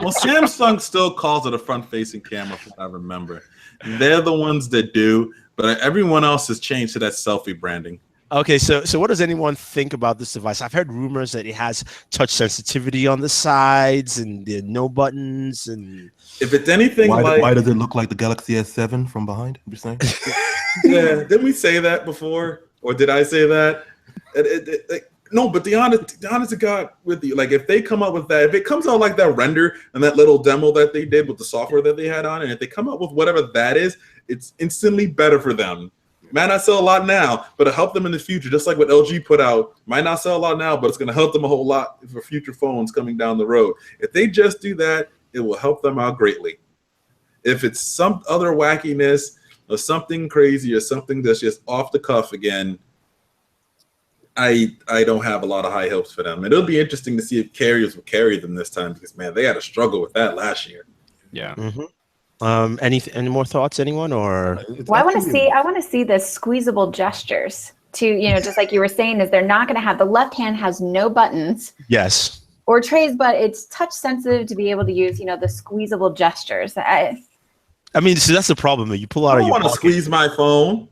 Well, Samsung still calls it a front-facing camera, from what I remember. They're the ones that do, but everyone else has changed to that selfie branding. Okay, so what does anyone think about this device? I've heard rumors that it has touch sensitivity on the sides and there are no buttons. And If it's anything Why does it look like the Galaxy S7 from behind? I'm just saying. yeah, didn't we say that before, or did I say that? No, but the honest to God with you, like if they come up with that, if it comes out like that render and that little demo that they did with the software that they had on, and if they come up with whatever that is, it's instantly better for them. Might not sell a lot now, but it'll help them in the future. Just like what LG put out, might not sell a lot now, but it's going to help them a whole lot for future phones coming down the road. If they just do that, it will help them out greatly. If it's some other wackiness or something crazy or something that's just off the cuff again, I don't have a lot of high hopes for them. It'll be interesting to see if carriers will carry them this time, because man, they had a struggle with that last year. Yeah. Any more thoughts, anyone? Or Well, I want to see the squeezable gestures to, just like you were saying, is they're not going to have, the left hand has no buttons yes. or trays, but it's touch sensitive to be able to use, the squeezable gestures. I mean, so that's the problem. You pull out I of don't your want to pocket. squeeze my phone.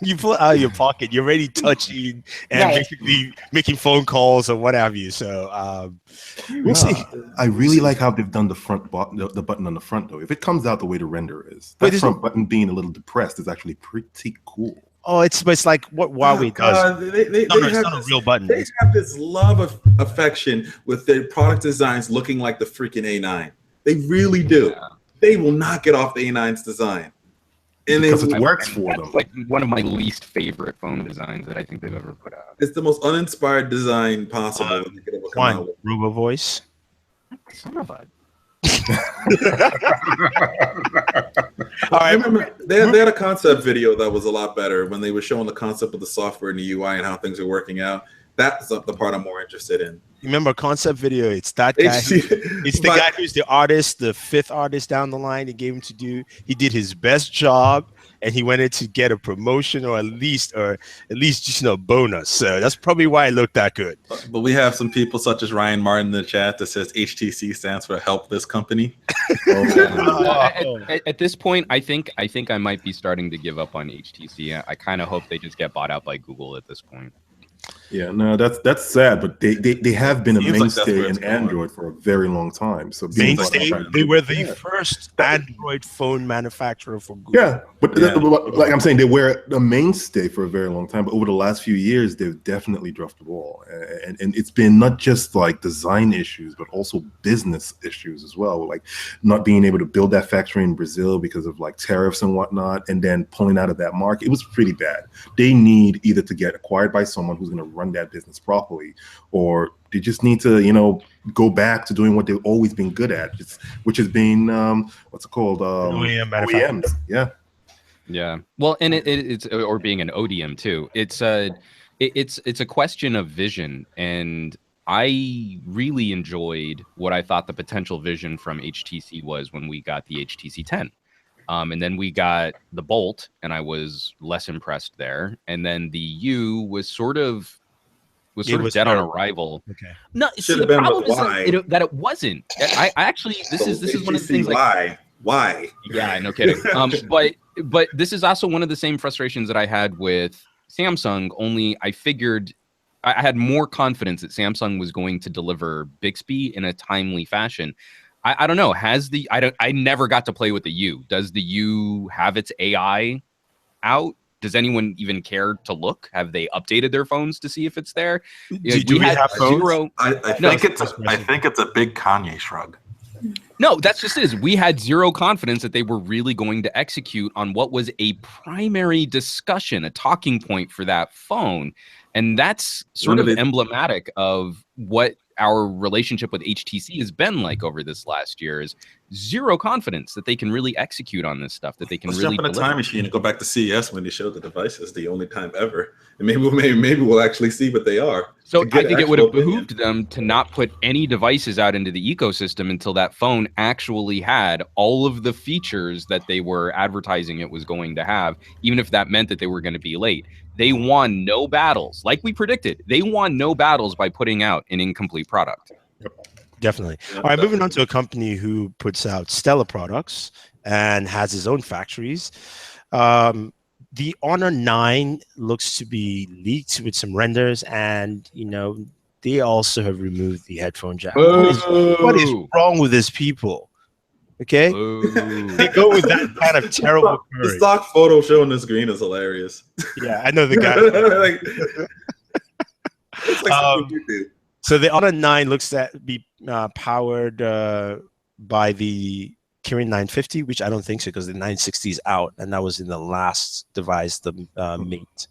You pull it out of your pocket. You're already touching and Right. basically making phone calls or what have you. So we'll see. I really like how they've done the front the button on the front though. If it comes out the way the render is, that front button being a little depressed is actually pretty cool. Oh, it's like what Huawei does. It's not a real button. They have this love of affection with their product designs looking like the freaking A9. They really do. Yeah. They will not get off the A9's design. And Because it works for them. That's like one of my least favorite phone designs that I think they've ever put out. it's the most uninspired design possible that they could ever come out One with. Robo Voice. Son of a. I remember they had a concept video that was a lot better when they were showing the concept of the software and the UI and how things are working out. That's the part I'm more interested in. Remember concept video? It's that guy. It's the guy who's the artist, the 5th artist down the line. They gave him to do. He did his best job, and he wanted to get a promotion or at least just a bonus. So that's probably why it looked that good. But we have some people such as Ryan Martin in the chat that says HTC stands for Help This Company. At this point, I think I might be starting to give up on HTC. I kind of hope they just get bought out by Google at this point. Yeah, no, that's sad, but they have been a Seems like that's mainstay where it's in going. Android for a very long time. So Mainstay. They were the Yeah. first Android phone manufacturer for Google. Yeah, but like I'm saying, they were a mainstay for a very long time. But over the last few years, they've definitely dropped the ball, and it's been not just like design issues, but also business issues as well. Like not being able to build that factory in Brazil because of like tariffs and whatnot, and then pulling out of that market. It was pretty bad. They need either to get acquired by someone who's going to run that business properly, or they just need to, go back to doing what they've always been good at, which has been what's it called? OEMs. Yeah. Yeah. Well, and it's or being an ODM too. It's a question of vision, and I really enjoyed what I thought the potential vision from HTC was when we got the HTC 10. And then we got the Bolt, and I was less impressed there. And then the U was sort of dead on arrival. Okay. No, Should see, have the been problem with is Y. that it wasn't. I actually this is one of the things. Like, why? yeah, no kidding. But this is also one of the same frustrations that I had with Samsung. Only I figured I had more confidence that Samsung was going to deliver Bixby in a timely fashion. I don't know. I never got to play with the U. Does the U have its AI out? Does anyone even care to look? Have they updated their phones to see if it's there? Do we have phones? Zero. I think it's a big Kanye shrug. No, that's just it. We had zero confidence that they were really going to execute on what was a primary discussion, a talking point for that phone. And that's sort of emblematic of what our relationship with HTC has been like over this last year, is zero confidence that they can really execute on this stuff, that they can Let's really jump in a deliver. time machine and go back to CES when they showed the devices, the only time ever. And maybe we'll actually see what they are. So I think it would have behooved them to not put any devices out into the ecosystem until that phone actually had all of the features that they were advertising it was going to have, even if that meant that they were going to be late. They won no battles, like we predicted. They won no battles by putting out an incomplete product. Definitely. All right, moving on to a company who puts out stellar products and has its own factories. The Honor 9 looks to be leaked with some renders, and they also have removed the headphone jack. What is wrong with these people? Okay, they go with that kind of terrible courage. The stock photo showing the screen is hilarious. Yeah, I know the guy. So the Honor 9 looks to be powered by the Kirin 950, which I don't think so, because the 960 is out, and that was in the last device, the Mate.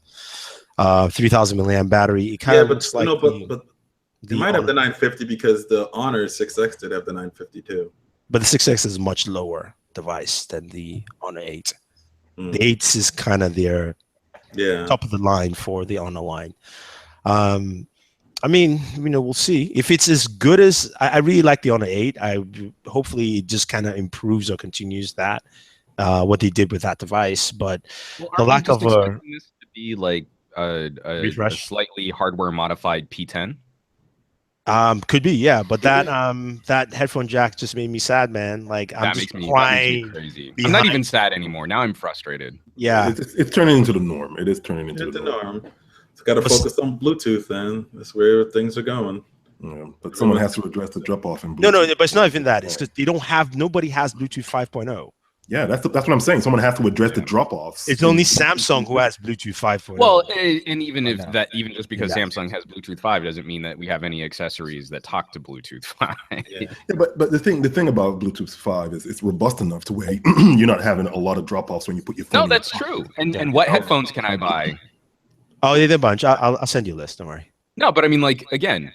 3,000 milliamp battery. It kind of looks like but they might have the 950 because the Honor 6X did have the 950 too. But the 6X is a much lower device than the Honor 8. The 8 is kind of their top of the line for the Honor line. I mean, we'll see if it's as good as I really like the Honor 8. Hopefully it just kind of improves or continues that what they did with that device. But the lack of this to be like a slightly hardware modified P10. Could be, yeah, but that headphone jack just made me sad, man. Like I'm just crying. Crazy. I'm not even sad anymore. Now I'm frustrated. Yeah, it's turning into the norm. It is turning into the norm. It's got to focus on Bluetooth, then. That's where things are going. Yeah, but someone has to address the drop off in Bluetooth. No, but it's not even that. It's because nobody has Bluetooth 5.0. Yeah, that's what I'm saying. Someone has to address the drop-offs. It's only Samsung who has Bluetooth 5.0. Well, and even just because Samsung has Bluetooth 5 doesn't mean that we have any accessories that talk to Bluetooth 5. Yeah, but the thing about Bluetooth 5 is it's robust enough to where you're not having a lot of drop-offs when you put your phone. No, that's true. And what headphones can I buy? Oh, yeah, a bunch. I'll send you a list. Don't worry. No, but I mean, like, again.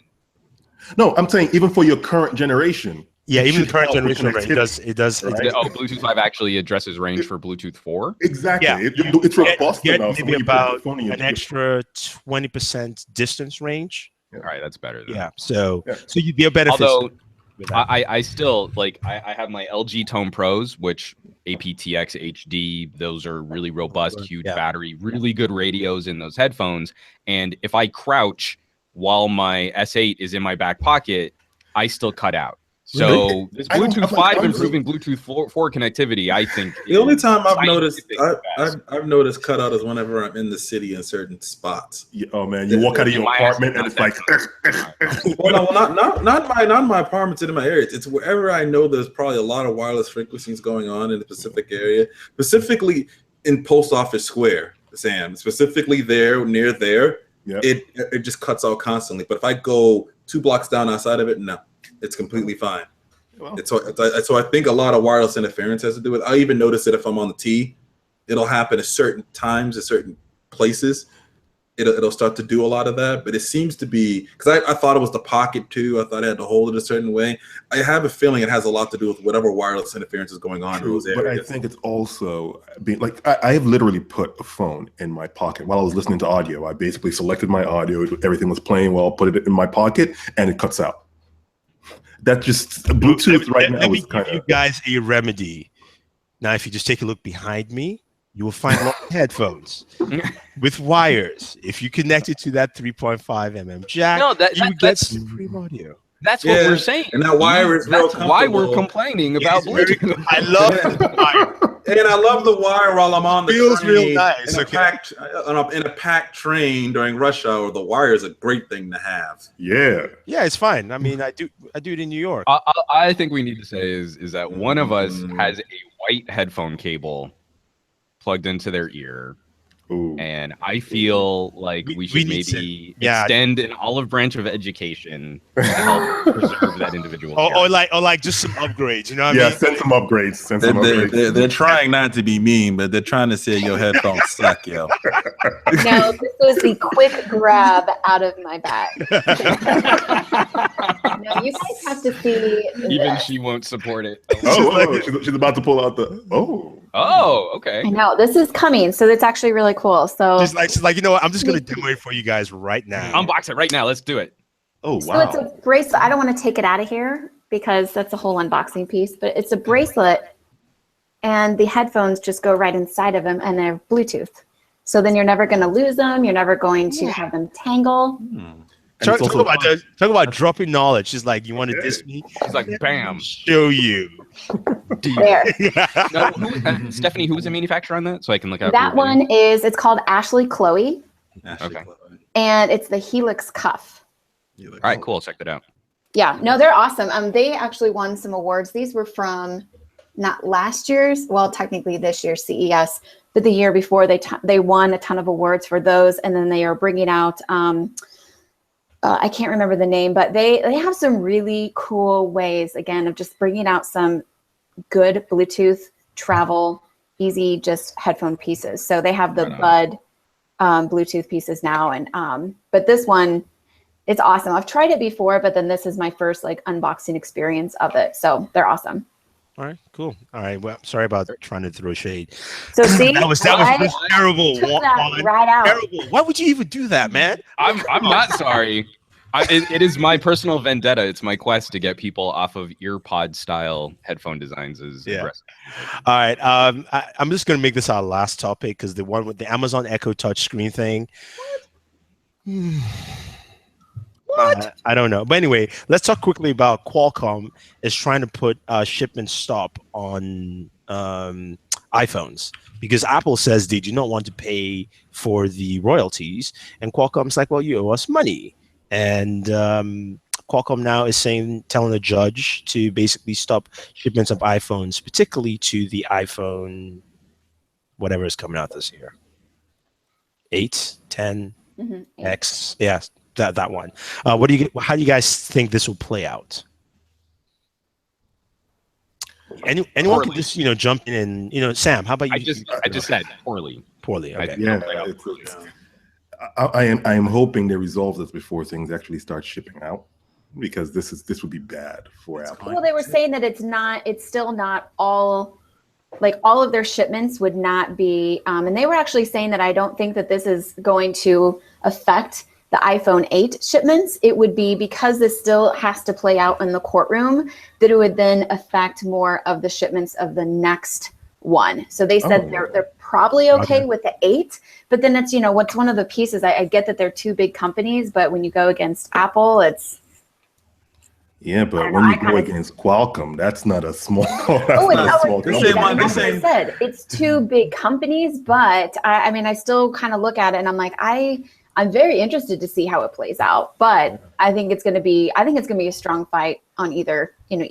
No, I'm saying even for your current generation. Yeah, even the current generation, it does. Right? Bluetooth 5 actually addresses range for Bluetooth 4. Exactly. Yeah. It's robust enough. Maybe about an extra 20% distance range. Yeah. All right, that's better. Yeah. So you'd be a benefit. Although I still I have my LG Tone Pros, which aptX HD. Those are really robust, huge battery, really good radios in those headphones. And if I crouch while my S8 is in my back pocket, I still cut out. So this Bluetooth 5 improving Bluetooth 4 connectivity, I think. The only time I've noticed cutout is whenever I'm in the city in certain spots. Yeah, oh man, you walk out of your apartment and it's like. Well, not my apartments in my areas. It's wherever I know there's probably a lot of wireless frequencies going on in the Pacific area, specifically in Post Office Square, Sam. Specifically there, near there, it just cuts out constantly. But if I go 2 blocks down outside of it, no. It's completely fine. Well, so I think a lot of wireless interference has to do with. I even notice it if I'm on the T, it'll happen at certain times, at certain places. it'll start to do a lot of that. But it seems to be, because I thought it was the pocket too. I thought I had to hold it a certain way. I have a feeling it has a lot to do with whatever wireless interference is going on in those areas. But I think it's also being like I have literally put a phone in my pocket while I was listening to audio. I basically selected my audio, everything was playing well, put it in my pocket, and it cuts out. That just Bluetooth right now. Let me give you guys a remedy. Now, if you just take a look behind me, you will find a lot of headphones with wires. If you connect it to that 3.5mm jack, you get supreme audio. That's what we're saying. And that wire is real That's why we're complaining about Bluetooth. I love the wire. And I love the wire while I'm on the Feels train. real nice. In a packed train during rush hour, the wire is a great thing to have. Yeah, it's fine. I mean, I do it in New York. I think we need to say is that one of us has a white headphone cable plugged into their ear. Ooh. And I feel like we should maybe extend an olive branch of education to help preserve that individual. Or like just some upgrades, you know what I mean? Send some upgrades. They're trying not to be mean, but they're trying to say your headphones suck, yo. No, this was the quick grab out of my bag. No, you guys have to see. Even she won't support it. She's about to pull out the Oh, okay. I know this is coming, so it's actually really cool. So she's like, you know what? I'm just gonna demo it for you guys right now. Unbox it right now. Let's do it. Oh wow! So it's a bracelet. I don't want to take it out of here because that's a whole unboxing piece. But it's a bracelet, and the headphones just go right inside of them, and they're Bluetooth. So then you're never going to lose them. You're never going to have them tangle. Talk about dropping knowledge. She's like, you want to diss me? She's like, bam. Show you. There. No, Stephanie, who was the manufacturer on that? So I can look out. That one it's called Ashley Chloe. Okay. And it's the Helix Cuff. All right, cool. Check that out. Yeah, no, they're awesome. They actually won some awards. These were from not last year's, well, technically this year's CES, but the year before they won a ton of awards for those. And then they are bringing out, I can't remember the name, but they have some really cool ways, again, of just bringing out some good Bluetooth travel, easy, just headphone pieces. So they have the Bud Bluetooth pieces now. And but this one, it's awesome. I've tried it before, but then this is my first like unboxing experience of it. So they're awesome. All right, cool. All right, well, sorry about trying to throw shade. So see, that was just terrible. Right out. Terrible. Why would you even do that, man? I'm not sorry. It is my personal vendetta. It's my quest to get people off of earpod style headphone designs. All right. I'm just gonna make this our last topic because the one with the Amazon Echo touch screen thing. What? I don't know. But anyway, let's talk quickly about Qualcomm is trying to put a shipment stop on iPhones because Apple says they do not want to pay for the royalties. And Qualcomm's like, well, you owe us money. And Qualcomm now is telling the judge to basically stop shipments of iPhones, particularly to the iPhone, whatever is coming out this year. 8, 10, X. Yeah. That one. How do you guys think this will play out? Anyone can just jump in and Sam, how about you? I just said poorly. Okay. I am hoping they resolve this before things actually start shipping out, because this would be bad for Apple. Well, they were saying that it's still not all, like all of their shipments would not be, and they were actually saying that I don't think that this is going to affect the iPhone 8 shipments. It would be because this still has to play out in the courtroom that it would then affect more of the shipments of the next one. So they said they're probably okay with the 8, but then it's, what's one of the pieces, I get that they're two big companies, but when you go against Apple, it's. Yeah, but when you go against Qualcomm, that's not a small. I said it's two big companies, but I still kind of look at it and I'm like, I'm very interested to see how it plays out, but I think it's going to be a strong fight on either way.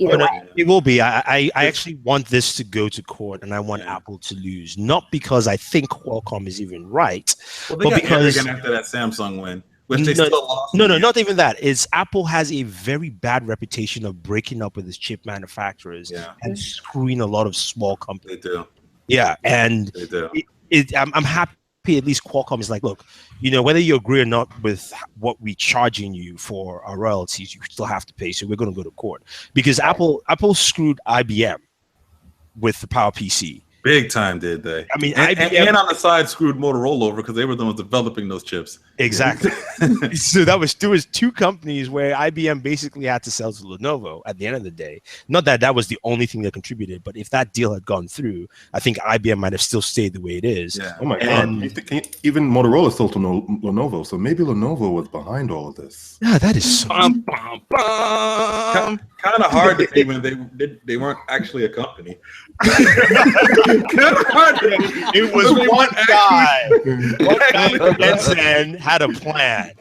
It will be. I actually want this to go to court, and I want Apple to lose, not because I think Qualcomm is even right, but because after that Samsung win, which they still lost. No, not even that. It's Apple has a very bad reputation of breaking up with its chip manufacturers and screwing a lot of small companies. They do. Yeah, and they do. I'm happy at least Qualcomm is like, look, whether you agree or not with what we're charging you for our royalties, you still have to pay. So we're going to go to court because Apple screwed IBM with the PowerPC. Big time, did they? I mean, IBM and on the side screwed Motorola over because they were the ones developing those chips. Exactly. So there was two companies where IBM basically had to sell to Lenovo at the end of the day. Not that was the only thing that contributed, but if that deal had gone through, I think IBM might have still stayed the way it is. Yeah. Oh my God! Even Motorola sold to Lenovo, so maybe Lenovo was behind all of this. Yeah, that is so Kind of hard to say when they weren't actually a company. It was one guy. One guy Jensen had a plan.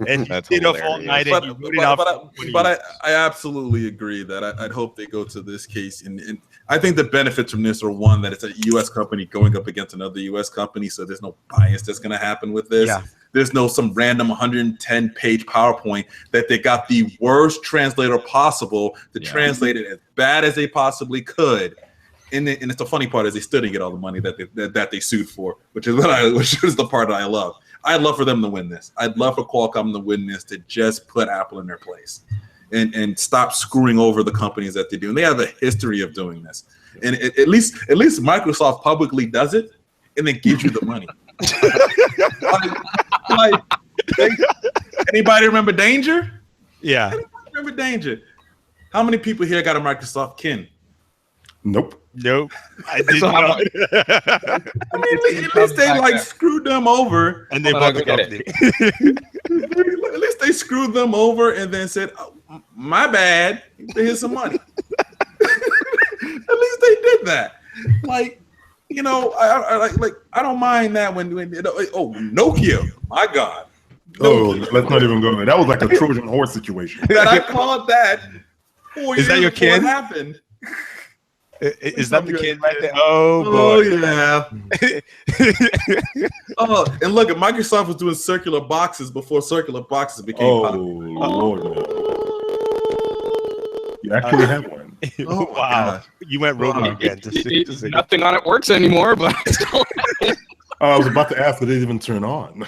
And he stayed up all night and he wrote it out. But I absolutely agree that I'd hope they go to this case. And I think the benefits from this are, one, that it's a U.S. company going up against another U.S. company, so there's no bias that's going to happen with this. Yeah. There's no some random 110-page PowerPoint that they got the worst translator possible to translate it as bad as they possibly could. And it's the funny part is they still didn't get all the money that they sued for, which is the part that I love. I'd love for them to win this. I'd love for Qualcomm to win this, to just put Apple in their place and stop screwing over the companies that they do. And they have a history of doing this. And at least Microsoft publicly does it and then gives you the money. Anybody remember Danger? Yeah. Anybody remember Danger? How many people here got a Microsoft Kin? Nope. I did not. I mean, at least they screwed them over, and they bought the company. At least they screwed them over and then said, oh, "My bad. Here's some money." At least they did that. I don't mind that when Nokia. My God. Nokia. Oh, let's not even go there. That was like a Trojan horse situation. That I called that 4 years Is that your before kid? It happened. Is that the kid right there? Oh boy! Yeah. Oh, and look, Microsoft was doing circular boxes before circular boxes became popular. Lord! You actually have one. Oh wow! You went rogue again. Nothing on it works anymore, but I was about to ask, did it even turn on?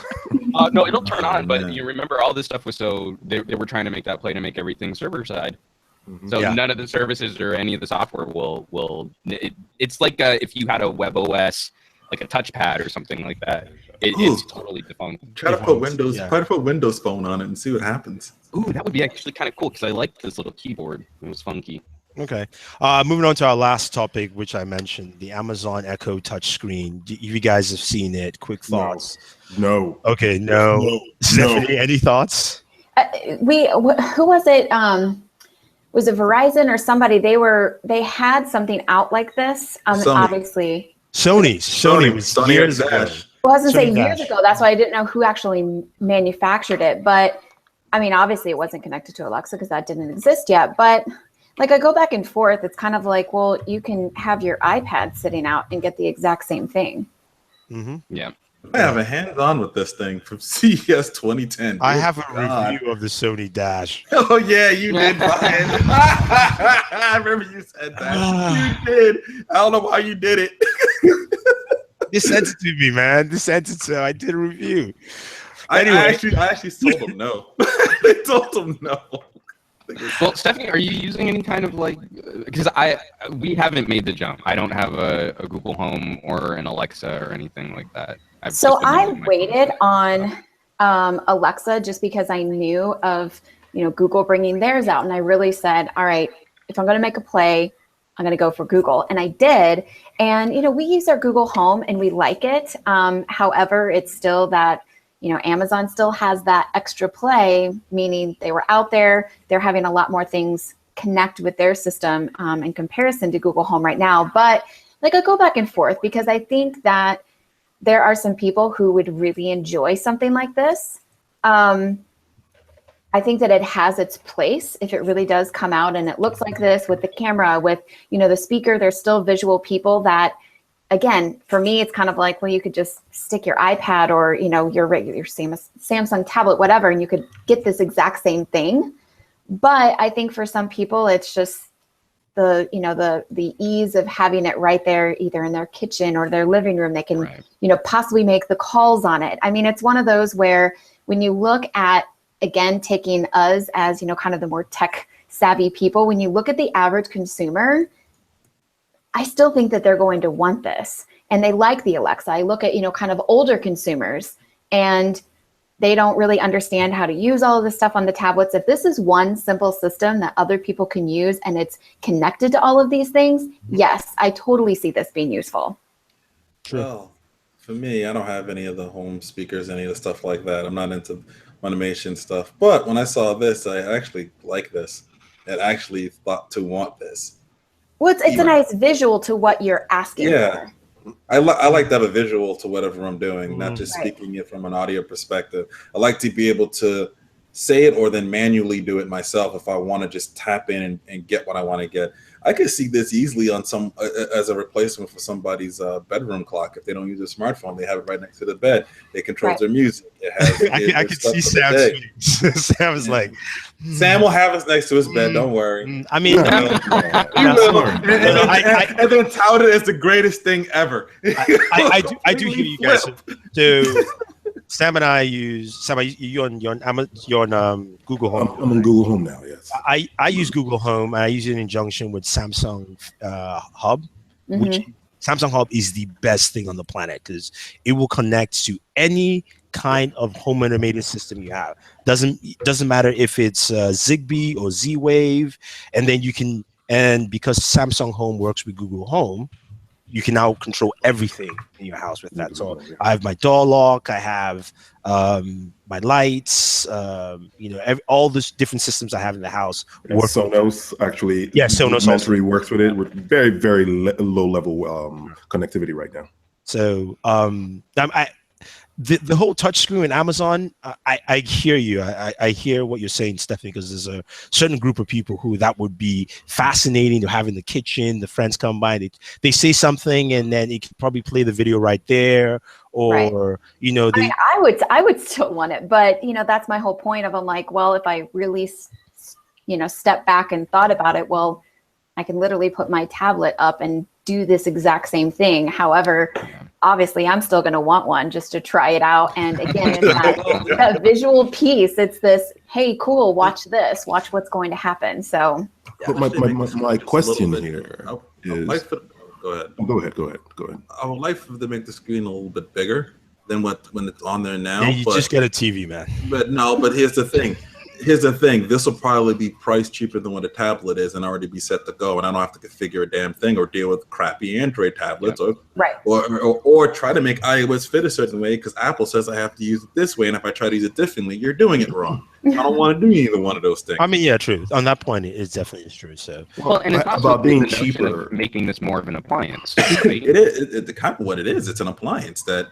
No, it'll turn on. But you remember, all this stuff was they were trying to make that play to make everything server side. So none of the services or any of the software will. It's like if you had a web OS, like a touchpad or something like that. It's totally defunct. Try to put Windows Phone on it and see what happens. Ooh, that would be actually kind of cool because I liked this little keyboard. It was funky. Okay. Moving on to our last topic, which I mentioned, the Amazon Echo touchscreen. You guys have seen it. Quick thoughts? No. Okay. No. Stephanie, any thoughts? Who was it? Was it Verizon or somebody? They had something out like this. Obviously, Sony was years ago. Well, I was gonna say years ago. That's why I didn't know who actually manufactured it. But I mean, obviously, it wasn't connected to Alexa because that didn't exist yet. But I go back and forth. It's kind of like, well, you can have your iPad sitting out and get the exact same thing. Mm-hmm. Yeah. I have a hands-on with this thing from CES 2010. I have a review of the Sony Dash. Oh yeah, you did, Brian. I remember you said that. You did. I don't know why you did it. You sent it to me, man. You sent it to. I did a review. Anyway, I actually told them no. They told them no. Well, Stephanie, are you using any kind of because we haven't made the jump. I don't have a Google Home or an Alexa or anything like that. I waited on Alexa just because I knew of Google bringing theirs out, and I really said, all right, if I'm going to make a play, I'm going to go for Google, and I did. And we use our Google Home and we like it. However, it's still that Amazon still has that extra play, meaning they were out there, they're having a lot more things connect with their system in comparison to Google Home right now. But I go back and forth because I think that there are some people who would really enjoy something like this. I think that it has its place if it really does come out and it looks like this with the camera, with the speaker. There's still visual people that, again, for me, it's kind of like, well, you could just stick your iPad or your regular Samsung tablet, whatever, and you could get this exact same thing. But I think for some people, it's just the ease of having it right there, either in their kitchen or their living room. They can, possibly make the calls on it. I mean, it's one of those where when you look at, again, taking us as, kind of the more tech savvy people, when you look at the average consumer, I still think that they're going to want this. And they like the Alexa. I look at, kind of older consumers, and they don't really understand how to use all of this stuff on the tablets. If this is one simple system that other people can use and it's connected to all of these things, yes, I totally see this being useful. Well, for me, I don't have any of the home speakers, any of the stuff like that. I'm not into automation stuff. But when I saw this, I actually like this. I actually thought to want this. Well, it's a nice visual to what you're asking for. I like to have a visual to whatever I'm doing, not just speaking it from an audio perspective. I like to be able to say it or then manually do it myself if I want to just tap in and get what I want to get. I could see this easily on some as a replacement for somebody's bedroom clock. If they don't use a smartphone, they have it right next to the bed. It controls their music. It has. I could see Sam's face. Sam is like, Sam will have us next to his bed. Don't worry. I mean, and then tout it as the greatest thing ever. I do hear you guys. So Sam and I use you're on Google Home. I'm on Google Home now. Yes. I use Google Home, and I use it in conjunction with Samsung Hub, which Samsung Hub is the best thing on the planet because it will connect to any kind of home automated system you have. Doesn't matter if it's Zigbee or Z-Wave, and then you can, and because Samsung Home works with Google Home, you can now control everything in your house with that. So I have my door lock, I have my lights, all the different systems I have in the house. Sonos actually, Sonos also works with it with very, very low level connectivity right now. So the whole touchscreen in Amazon, I hear you. I hear what you're saying, Stephanie, because there's a certain group of people who that would be fascinating to have in the kitchen. The friends come by, they say something, and then it could probably play the video right there. Or I would still want it, but that's my whole point of, I'm like, well, if I really step back and thought about it, well, I can literally put my tablet up and do this exact same thing. However, obviously I'm still going to want one just to try it out. And again, it's that visual piece. It's this, hey, cool, watch this, watch what's going to happen. So my question here is, go ahead. I would like for them to make the screen a little bit bigger than when it's on there now. Yeah, you just get a TV, man. But here's the thing. This will probably be priced cheaper than what a tablet is and already be set to go, and I don't have to configure a damn thing or deal with crappy Android tablets or try to make iOS fit a certain way because Apple says I have to use it this way, and if I try to use it differently, you're doing it wrong. I don't want to do either one of those things. I mean, yeah, true. On that point, it definitely is true. So, and it's also about being cheaper, making this more of an appliance. Right? It is. It's kind of what it is. It's an appliance that.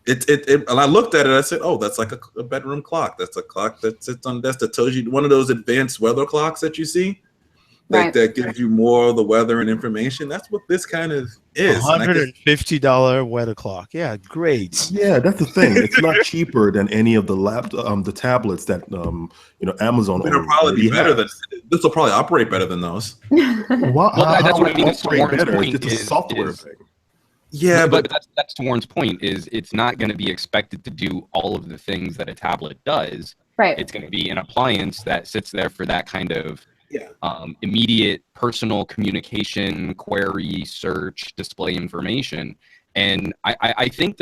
And I looked at it. I said, "Oh, that's like a bedroom clock. That's a clock that sits on desk that tells you one of those advanced weather clocks that you see, that gives you more of the weather and information. That's what this kind of is. $150 weather clock. Yeah, great. Yeah, that's the thing. It's not cheaper than any of the the tablets that Amazon. It'll probably be better than this. Will probably operate better than those. Well, that's what I mean. It's a software thing. Yeah, but that's to Warren's point. Is it's not going to be expected to do all of the things that a tablet does. Right. It's going to be an appliance that sits there for that kind of immediate personal communication, query, search, display information. And I think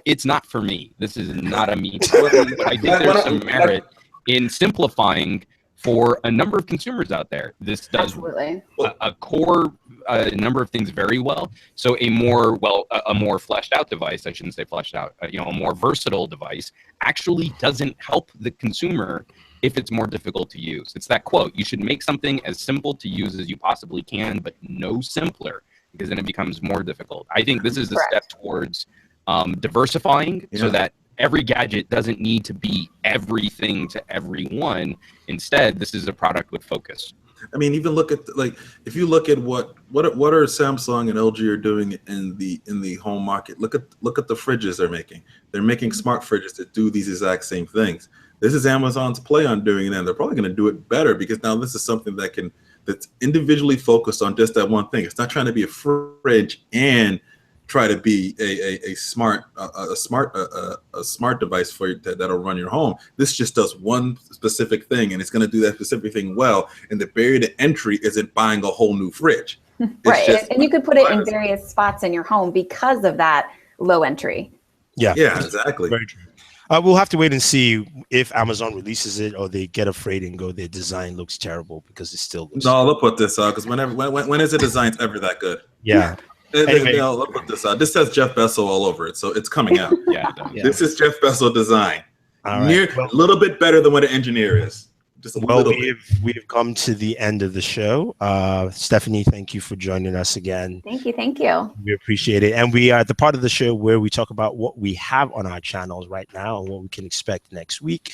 it's not for me. This is not a me. But I think there's some merit in simplifying for a number of consumers out there. This does a core number of things very well. So a more fleshed out device, I shouldn't say fleshed out, a more versatile device actually doesn't help the consumer if it's more difficult to use. It's that quote, you should make something as simple to use as you possibly can, but no simpler, because then it becomes more difficult. I think this is a step towards diversifying so that every gadget doesn't need to be everything to everyone. Instead, this is a product with focus. I mean, even look at if you look at what are Samsung and LG are doing in the home market. Look at the fridges they're making. They're making smart fridges that do these exact same things. This is Amazon's play on doing it, and they're probably going to do it better because now this is something that that's individually focused on just that one thing. It's not trying to be a fridge and try to be a smart device for you that'll run your home. This just does one specific thing, and it's going to do that specific thing well. And the barrier to entry isn't buying a whole new fridge. Right, and you could put it in various spots in your home because of that low entry. Yeah, exactly. Very true. We'll have to wait and see if Amazon releases it or they get afraid and go, their design looks terrible because it still looks. No, they'll put this out because when is a design ever that good? Yeah. Anyway, they'll put this out. This says Jeff Bezos all over it, so it's coming out. Yeah. This is Jeff Bezos design. All right. A little bit better than what an engineer is. Just a little bit. We've come to the end of the show. Stephanie, thank you for joining us again. Thank you. We appreciate it. And we are at the part of the show where we talk about what we have on our channels right now and what we can expect next week.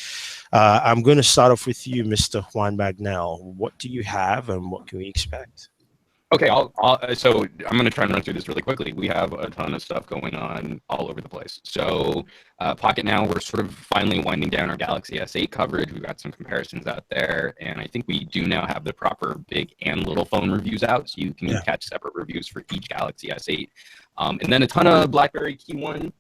I'm going to start off with you, Mr. Juan Bagnell. What do you have and what can we expect? Okay, so I'm going to try and run through this really quickly. We have a ton of stuff going on all over the place. So Pocket now, we're sort of finally winding down our Galaxy S8 coverage. We've got some comparisons out there, and I think we do now have the proper big and little phone reviews out, so you can catch separate reviews for each Galaxy S8. And then a ton of BlackBerry Key 1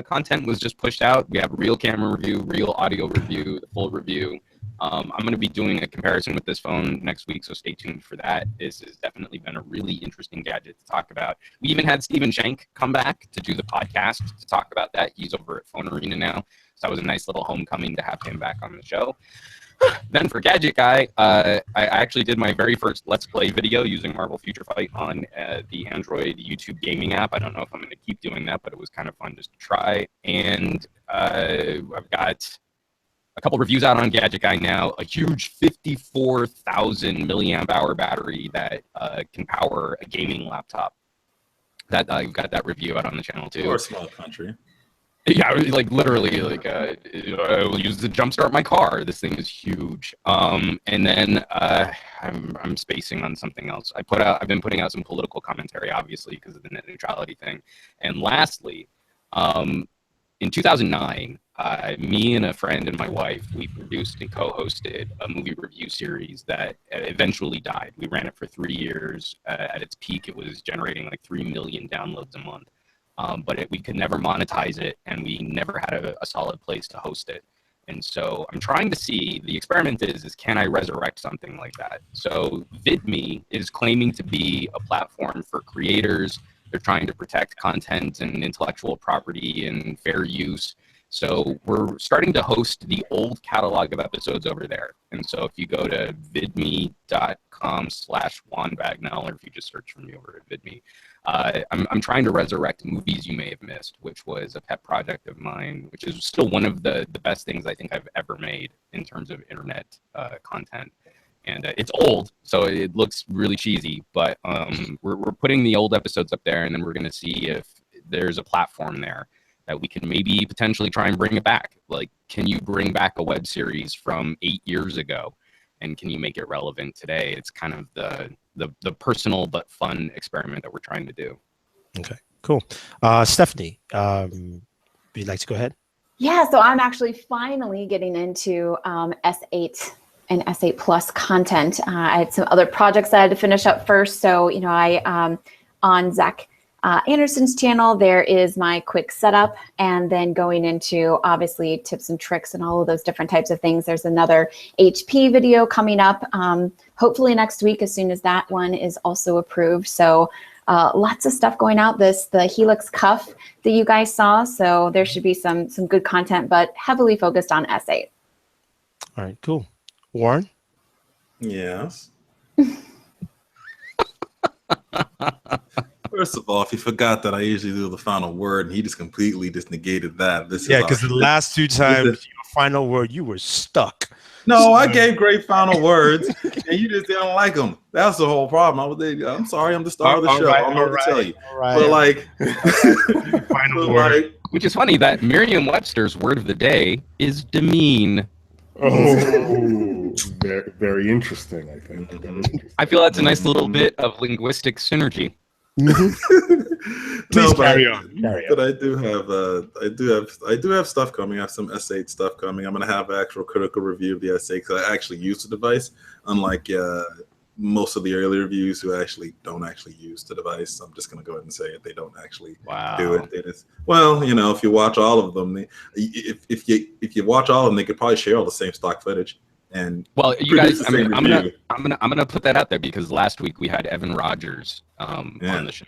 content was just pushed out. We have a real camera review, real audio review, the full review. I'm going to be doing a comparison with this phone next week, so stay tuned for that. This has definitely been a really interesting gadget to talk about. We even had Stephen Shank come back to do the podcast to talk about that. He's over at Phone Arena now, so that was a nice little homecoming to have him back on the show. Then for Gadget Guy, I actually did my very first Let's Play video using Marvel Future Fight on the Android YouTube gaming app. I don't know if I'm going to keep doing that, but it was kind of fun just to try. And I've got a couple reviews out on Gadget Guy now. A huge 54,000 milliamp hour battery that can power a gaming laptop. That I've got that review out on the channel too. Or a small country. Yeah, like literally, like I will use to jumpstart my car. This thing is huge. And then I'm spacing on something else. I've been putting out some political commentary, obviously, because of the net neutrality thing. And lastly, in 2009, me and a friend and my wife, we produced and co-hosted a movie review series that eventually died. We ran it for 3 years. At its peak, it was generating like 3 million downloads a month. But we could never monetize it, and we never had a solid place to host it. And so I'm trying to see, the experiment is can I resurrect something like that? So VidMe is claiming to be a platform for creators. They're trying to protect content and intellectual property and fair use. So we're starting to host the old catalog of episodes over there. And so if you go to vidme.com/Juan Bagnell, or if you just search for me over at VidMe, I'm trying to resurrect movies you may have missed, which was a pet project of mine, which is still one of the best things I think I've ever made in terms of internet content. And it's old, so it looks really cheesy, but we're putting the old episodes up there, and then we're going to see if there's a platform there that we can maybe potentially try and bring it back. Like, can you bring back a web series from 8 years ago, and can you make it relevant today? It's kind of the personal but fun experiment that we're trying to do. Okay, cool. Stephanie, would you like to go ahead? Yeah, so I'm actually finally getting into S8 and S8 Plus content. I had some other projects that I had to finish up first. So, I on Zach Anderson's channel, there is my quick setup, and then going into obviously tips and tricks and all of those different types of things. There's another HP video coming up, hopefully next week, as soon as that one is also approved. So lots of stuff going out. The Helix cuff that you guys saw. So there should be some good content, but heavily focused on S8. All right, cool. Warren? Yes. First of all, if you forgot that I usually do the final word, and he just completely negated that. Yeah, because the last two times, your final word, you were stuck. No, I gave great final words, and you just didn't like them. That's the whole problem. I'm sorry, I'm the star of the show. I don't know what to tell you. But like, final word. Which is funny that Merriam-Webster's word of the day is demean. Oh, very, very interesting, I think. I feel that's a nice little bit of linguistic synergy. Please carry on. But I do have stuff coming. I have some S8 stuff coming. I'm gonna have an actual critical review of the S8 because I actually use the device, unlike most of the early reviews who actually don't actually use the device. I'm just going to go ahead and say it. They don't actually do it. It is, well, you know, if you watch all of them, if you watch all of them, they could probably share all the same stock footage. And well, you guys, I'm gonna put that out there because last week we had Evan Rogers on the show.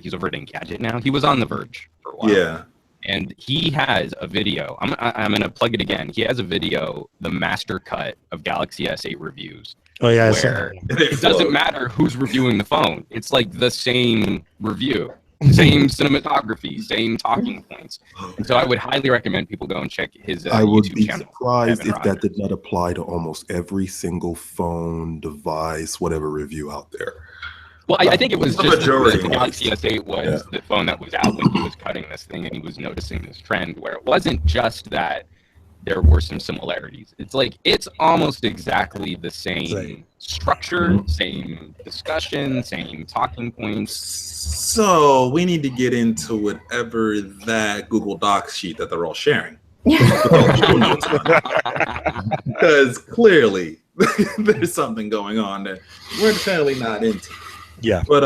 He's over at Engadget now. He was on The Verge for a while. Yeah. And he has a video. I'm gonna plug it again. He has a video, the master cut of Galaxy S8 reviews. Oh yeah, where it doesn't matter who's reviewing the phone. It's like the same review, same cinematography, same talking points. And so I would highly recommend people go and check his I would YouTube be channel. surprised if that did not apply to almost every single phone, device, whatever review out there. Well, I think it was just majority. the Galaxy S8 was the phone that was out when he was cutting this thing, and he was noticing this trend where it wasn't just that there were some similarities. It's like it's almost exactly the same structure, same discussion, same talking points. So we need to get into whatever that Google Docs sheet that they're all sharing. Because clearly there's something going on that we're apparently not into. Yeah. But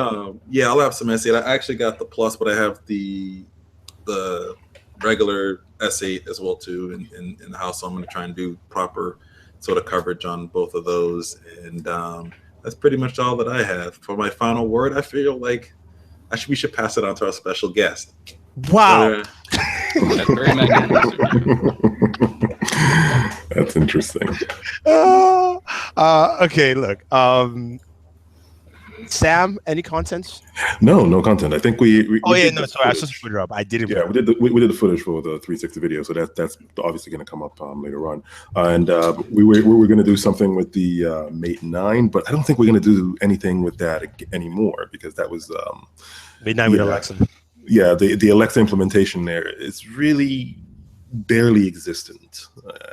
yeah, I'll have some S8. I actually got the Plus, but I have the regular S8 as well too in the house. So I'm going to try and do proper sort of coverage on both of those. And that's pretty much all that I have. For my final word, I feel like we should pass it on to our special guest. Wow. That's very magnanimous of you. That's interesting. Okay, look. Sam, any content? No content. I think we Oh yeah, did no, the sorry, I footage. was supposed to put it up. I didn't. Yeah, we did the footage for the 360 video, so that's obviously going to come up later on. And we were going to do something with the Mate 9, but I don't think we're going to do anything with that anymore because that was Mate 9 with Alexa. Yeah, the Alexa implementation there is really barely existent.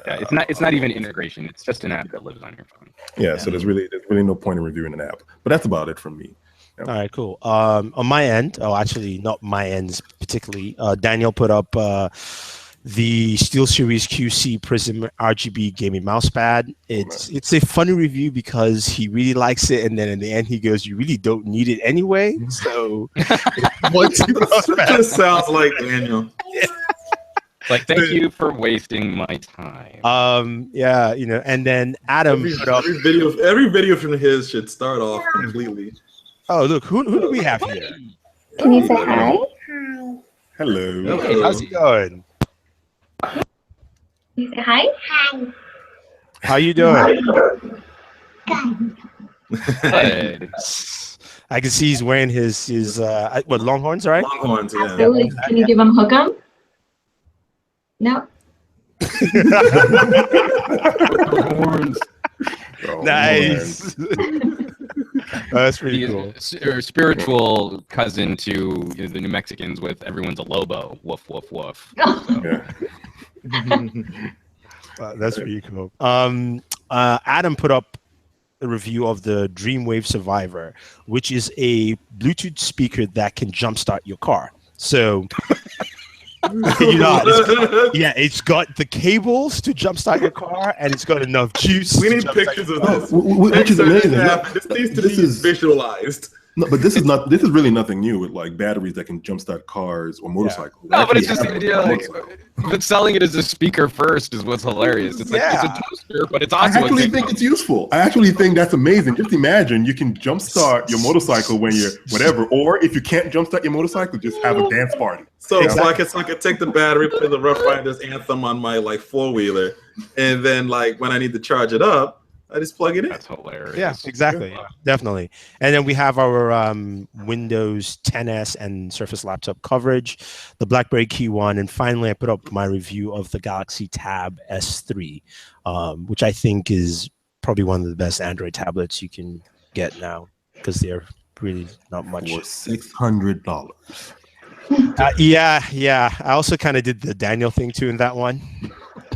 Yeah, it's not even integration. It's just an app that lives on your phone. Yeah, so there's really no point in reviewing an app. But that's about it from me. Yeah. All right, cool. On my end, actually not my ends particularly. Daniel put up the SteelSeries QC Prism RGB gaming mousepad. It's a funny review because he really likes it, and then in the end he goes, "You really don't need it anyway." So, It just sounds like Daniel. Like, thank you for wasting my time. Yeah, you know, and then Adam put up every video from his should start off completely. Oh, look, who do we have here? Can you say hi? Hello. Hey, how's it going? Can you say hi? Hi. How you doing? Good. I can see he's wearing his what, Longhorns, right? Longhorns, yeah. Absolutely. Can you give him hook'em? No. Nice. That's pretty cool. Spiritual cousin to the New Mexicans with everyone's a Lobo. Woof, woof, woof. Yeah. That's pretty cool. Adam put up a review of the Dreamwave Survivor, which is a Bluetooth speaker that can jumpstart your car. So, it's got the cables to jumpstart your car, and it's got enough juice. We need pictures of this. Which is amazing. This needs to be visualized. No, but this is really nothing new with like batteries that can jumpstart cars or motorcycles. No, but it's just the idea, but selling it as a speaker first is what's hilarious. It's like it's a toaster, but it's also I actually think it's useful. I actually think that's amazing. Just imagine you can jumpstart your motorcycle when you're whatever, or if you can't jumpstart your motorcycle, just have a dance party. So it's like I could take the battery, play the Rough Riders anthem on my like 4-wheeler, and then like when I need to charge it up, I just plug it in. That's hilarious. Yeah, exactly. Yeah, definitely. And then we have our Windows 10s and Surface laptop coverage, the BlackBerry Key1, and finally I put up my review of the Galaxy Tab S3, which I think is probably one of the best Android tablets you can get now because they're really not much. For $600. Yeah. I also kind of did the Daniel thing too in that one.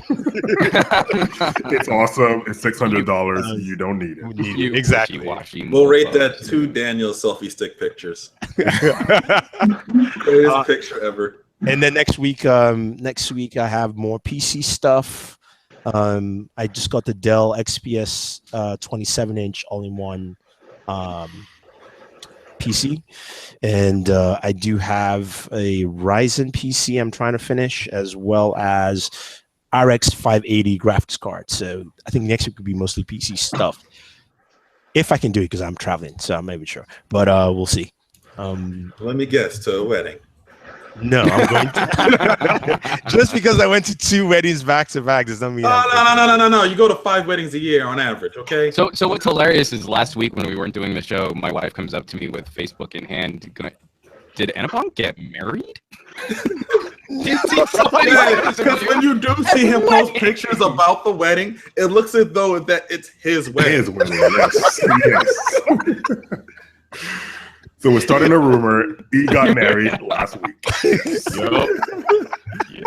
It's awesome. It's $600. You don't need it. Exactly. We'll rate that 2 Daniel selfie stick pictures. Greatest picture ever. And then next week I have more PC stuff. I just got the Dell XPS 27-inch all-in-one PC, and I do have a Ryzen PC I'm trying to finish, as well as RX 580 graphics card. So I think next week will be mostly PC stuff, if I can do it, because I'm traveling, so I'm not even sure. But we'll see. Let me guess, to a wedding. No, I'm going to. Just because I went to 2 weddings back to back does not mean. No. You go to 5 weddings a year on average, okay? So what's hilarious is last week when we weren't doing the show, my wife comes up to me with Facebook in hand. Did Anupam get married? Because when you do see him post pictures about the wedding, it looks as though that it's his wedding. His wedding, yes. So we're starting a rumor. He got married last week.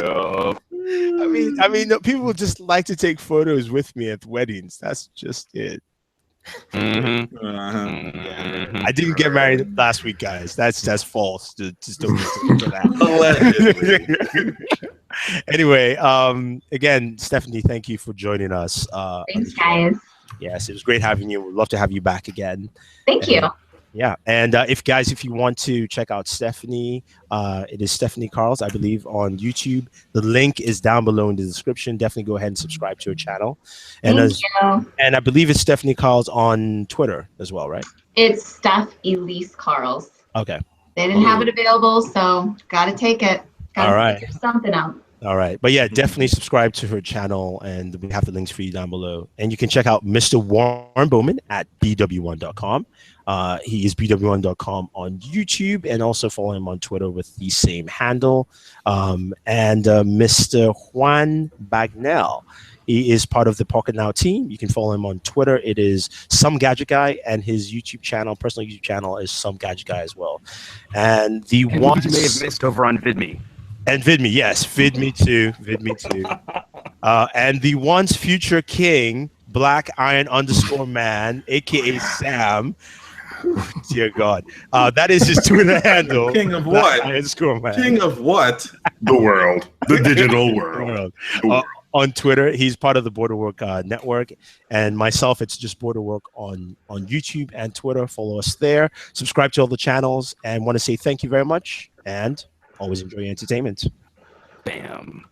Yup. I mean, people just like to take photos with me at weddings. That's just it. Mm-hmm. I didn't get married last week, guys. That's false. Just don't listen to that. Anyway, again, Stephanie, thank you for joining us. Thanks, guys. Yes, it was great having you. We'd love to have you back again. Thank you. Yeah, and if you want to check out Stephanie, it is Stephanie Carls, I believe, on YouTube. The link is down below in the description. Definitely go ahead and subscribe to her channel. And Thank you. And I believe it's Stephanie Carls on Twitter as well, right? It's Steph Elise Carls. Okay. They didn't have it available, so got to take it. All right. Figure something out. All right. But yeah, definitely subscribe to her channel, and we have the links for you down below. And you can check out Mr. Warren Bowman at bw1.com. He is bw1.com on YouTube, and also follow him on Twitter with the same handle. And Mr. Juan Bagnell, he is part of the Pocket Now team. You can follow him on Twitter. It is Some Gadget Guy, and his YouTube channel, personal YouTube channel, is Some Gadget Guy as well. And the one you may have missed over on VidMe. And VidMe, yes, VidMe too. And the once future king, Black Iron _man, aka Sam. Dear God, that is his Twitter handle. King of what? _man. King of what? The world, the digital world. On Twitter, he's part of the Booredatwork network, and myself, it's just Booredatwork on YouTube and Twitter. Follow us there. Subscribe to all the channels, and want to say thank you very much, and always enjoy your entertainment. Bam.